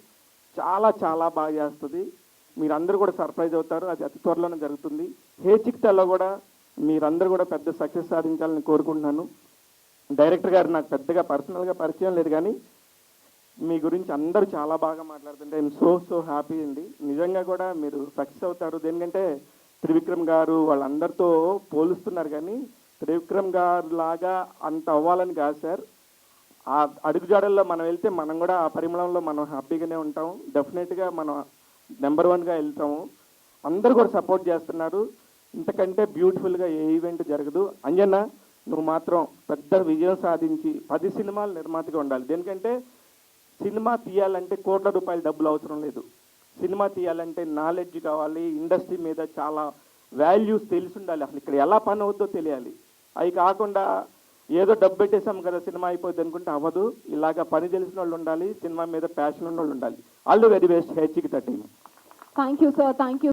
చాలా చాలా బాగా చేస్తుంది. మీరందరూ కూడా సర్ప్రైజ్ అవుతారు. అది అతి త్వరలోనే జరుగుతుంది. హే చికితాలో కూడా మీరందరూ కూడా పెద్ద సక్సెస్ సాధించాలని కోరుకుంటున్నాను. డైరెక్టర్ గారు నాకు పెద్దగా పర్సనల్గా పరిచయం లేదు, కానీ మీ గురించి అందరూ చాలా బాగా మాట్లాడుతుంటే ఐఎమ్ సో హ్యాపీ అండి. నిజంగా కూడా మీరు సక్సెస్ అవుతారు. దేనికంటే త్రివిక్రమ్ గారు వాళ్ళందరితో పోలుస్తున్నారు, కానీ త్రివిక్రమ్ గారు లాగా అంత అవ్వాలని కాదు సార్. ఆ అడుగుజాడల్లో మనం వెళ్తే మనం కూడా ఆ పరిమళంలో మనం హ్యాపీగానే ఉంటాం. డెఫినెట్గా మనం నెంబర్ 1గా వెళ్తాము. అందరూ కూడా సపోర్ట్ చేస్తున్నారు. ఇంతకంటే బ్యూటిఫుల్గా ఏ ఈవెంట్ జరగదు. అంజన్న నువ్వు మాత్రం పెద్ద విజయం సాధించి 10 సినిమాలు నిర్మాతగా ఉండాలి. దేనికంటే సినిమా తీయాలంటే కోట్ల రూపాయల డబ్బులు అవసరం లేదు. సినిమా తీయాలంటే నాలెడ్జ్ కావాలి, ఇండస్ట్రీ మీద చాలా వాల్యూస్ తెలిసి ఉండాలి. అసలు ఇక్కడ ఎలా పని అవుద్దో తెలియాలి. అవి కాకుండా ఏదో డబ్బు పెట్టేసాం కదా సినిమా అయిపోద్ది అనుకుంటే అవ్వదు. ఇలాగా పని తెలిసిన వాళ్ళు ఉండాలి, సినిమా మీద ప్యాషన్ ఉన్న వాళ్ళు ఉండాలి. ఆల్ ది వెరీ బెస్ట్ హెచ్కి 13. Thank you sir. Thank you.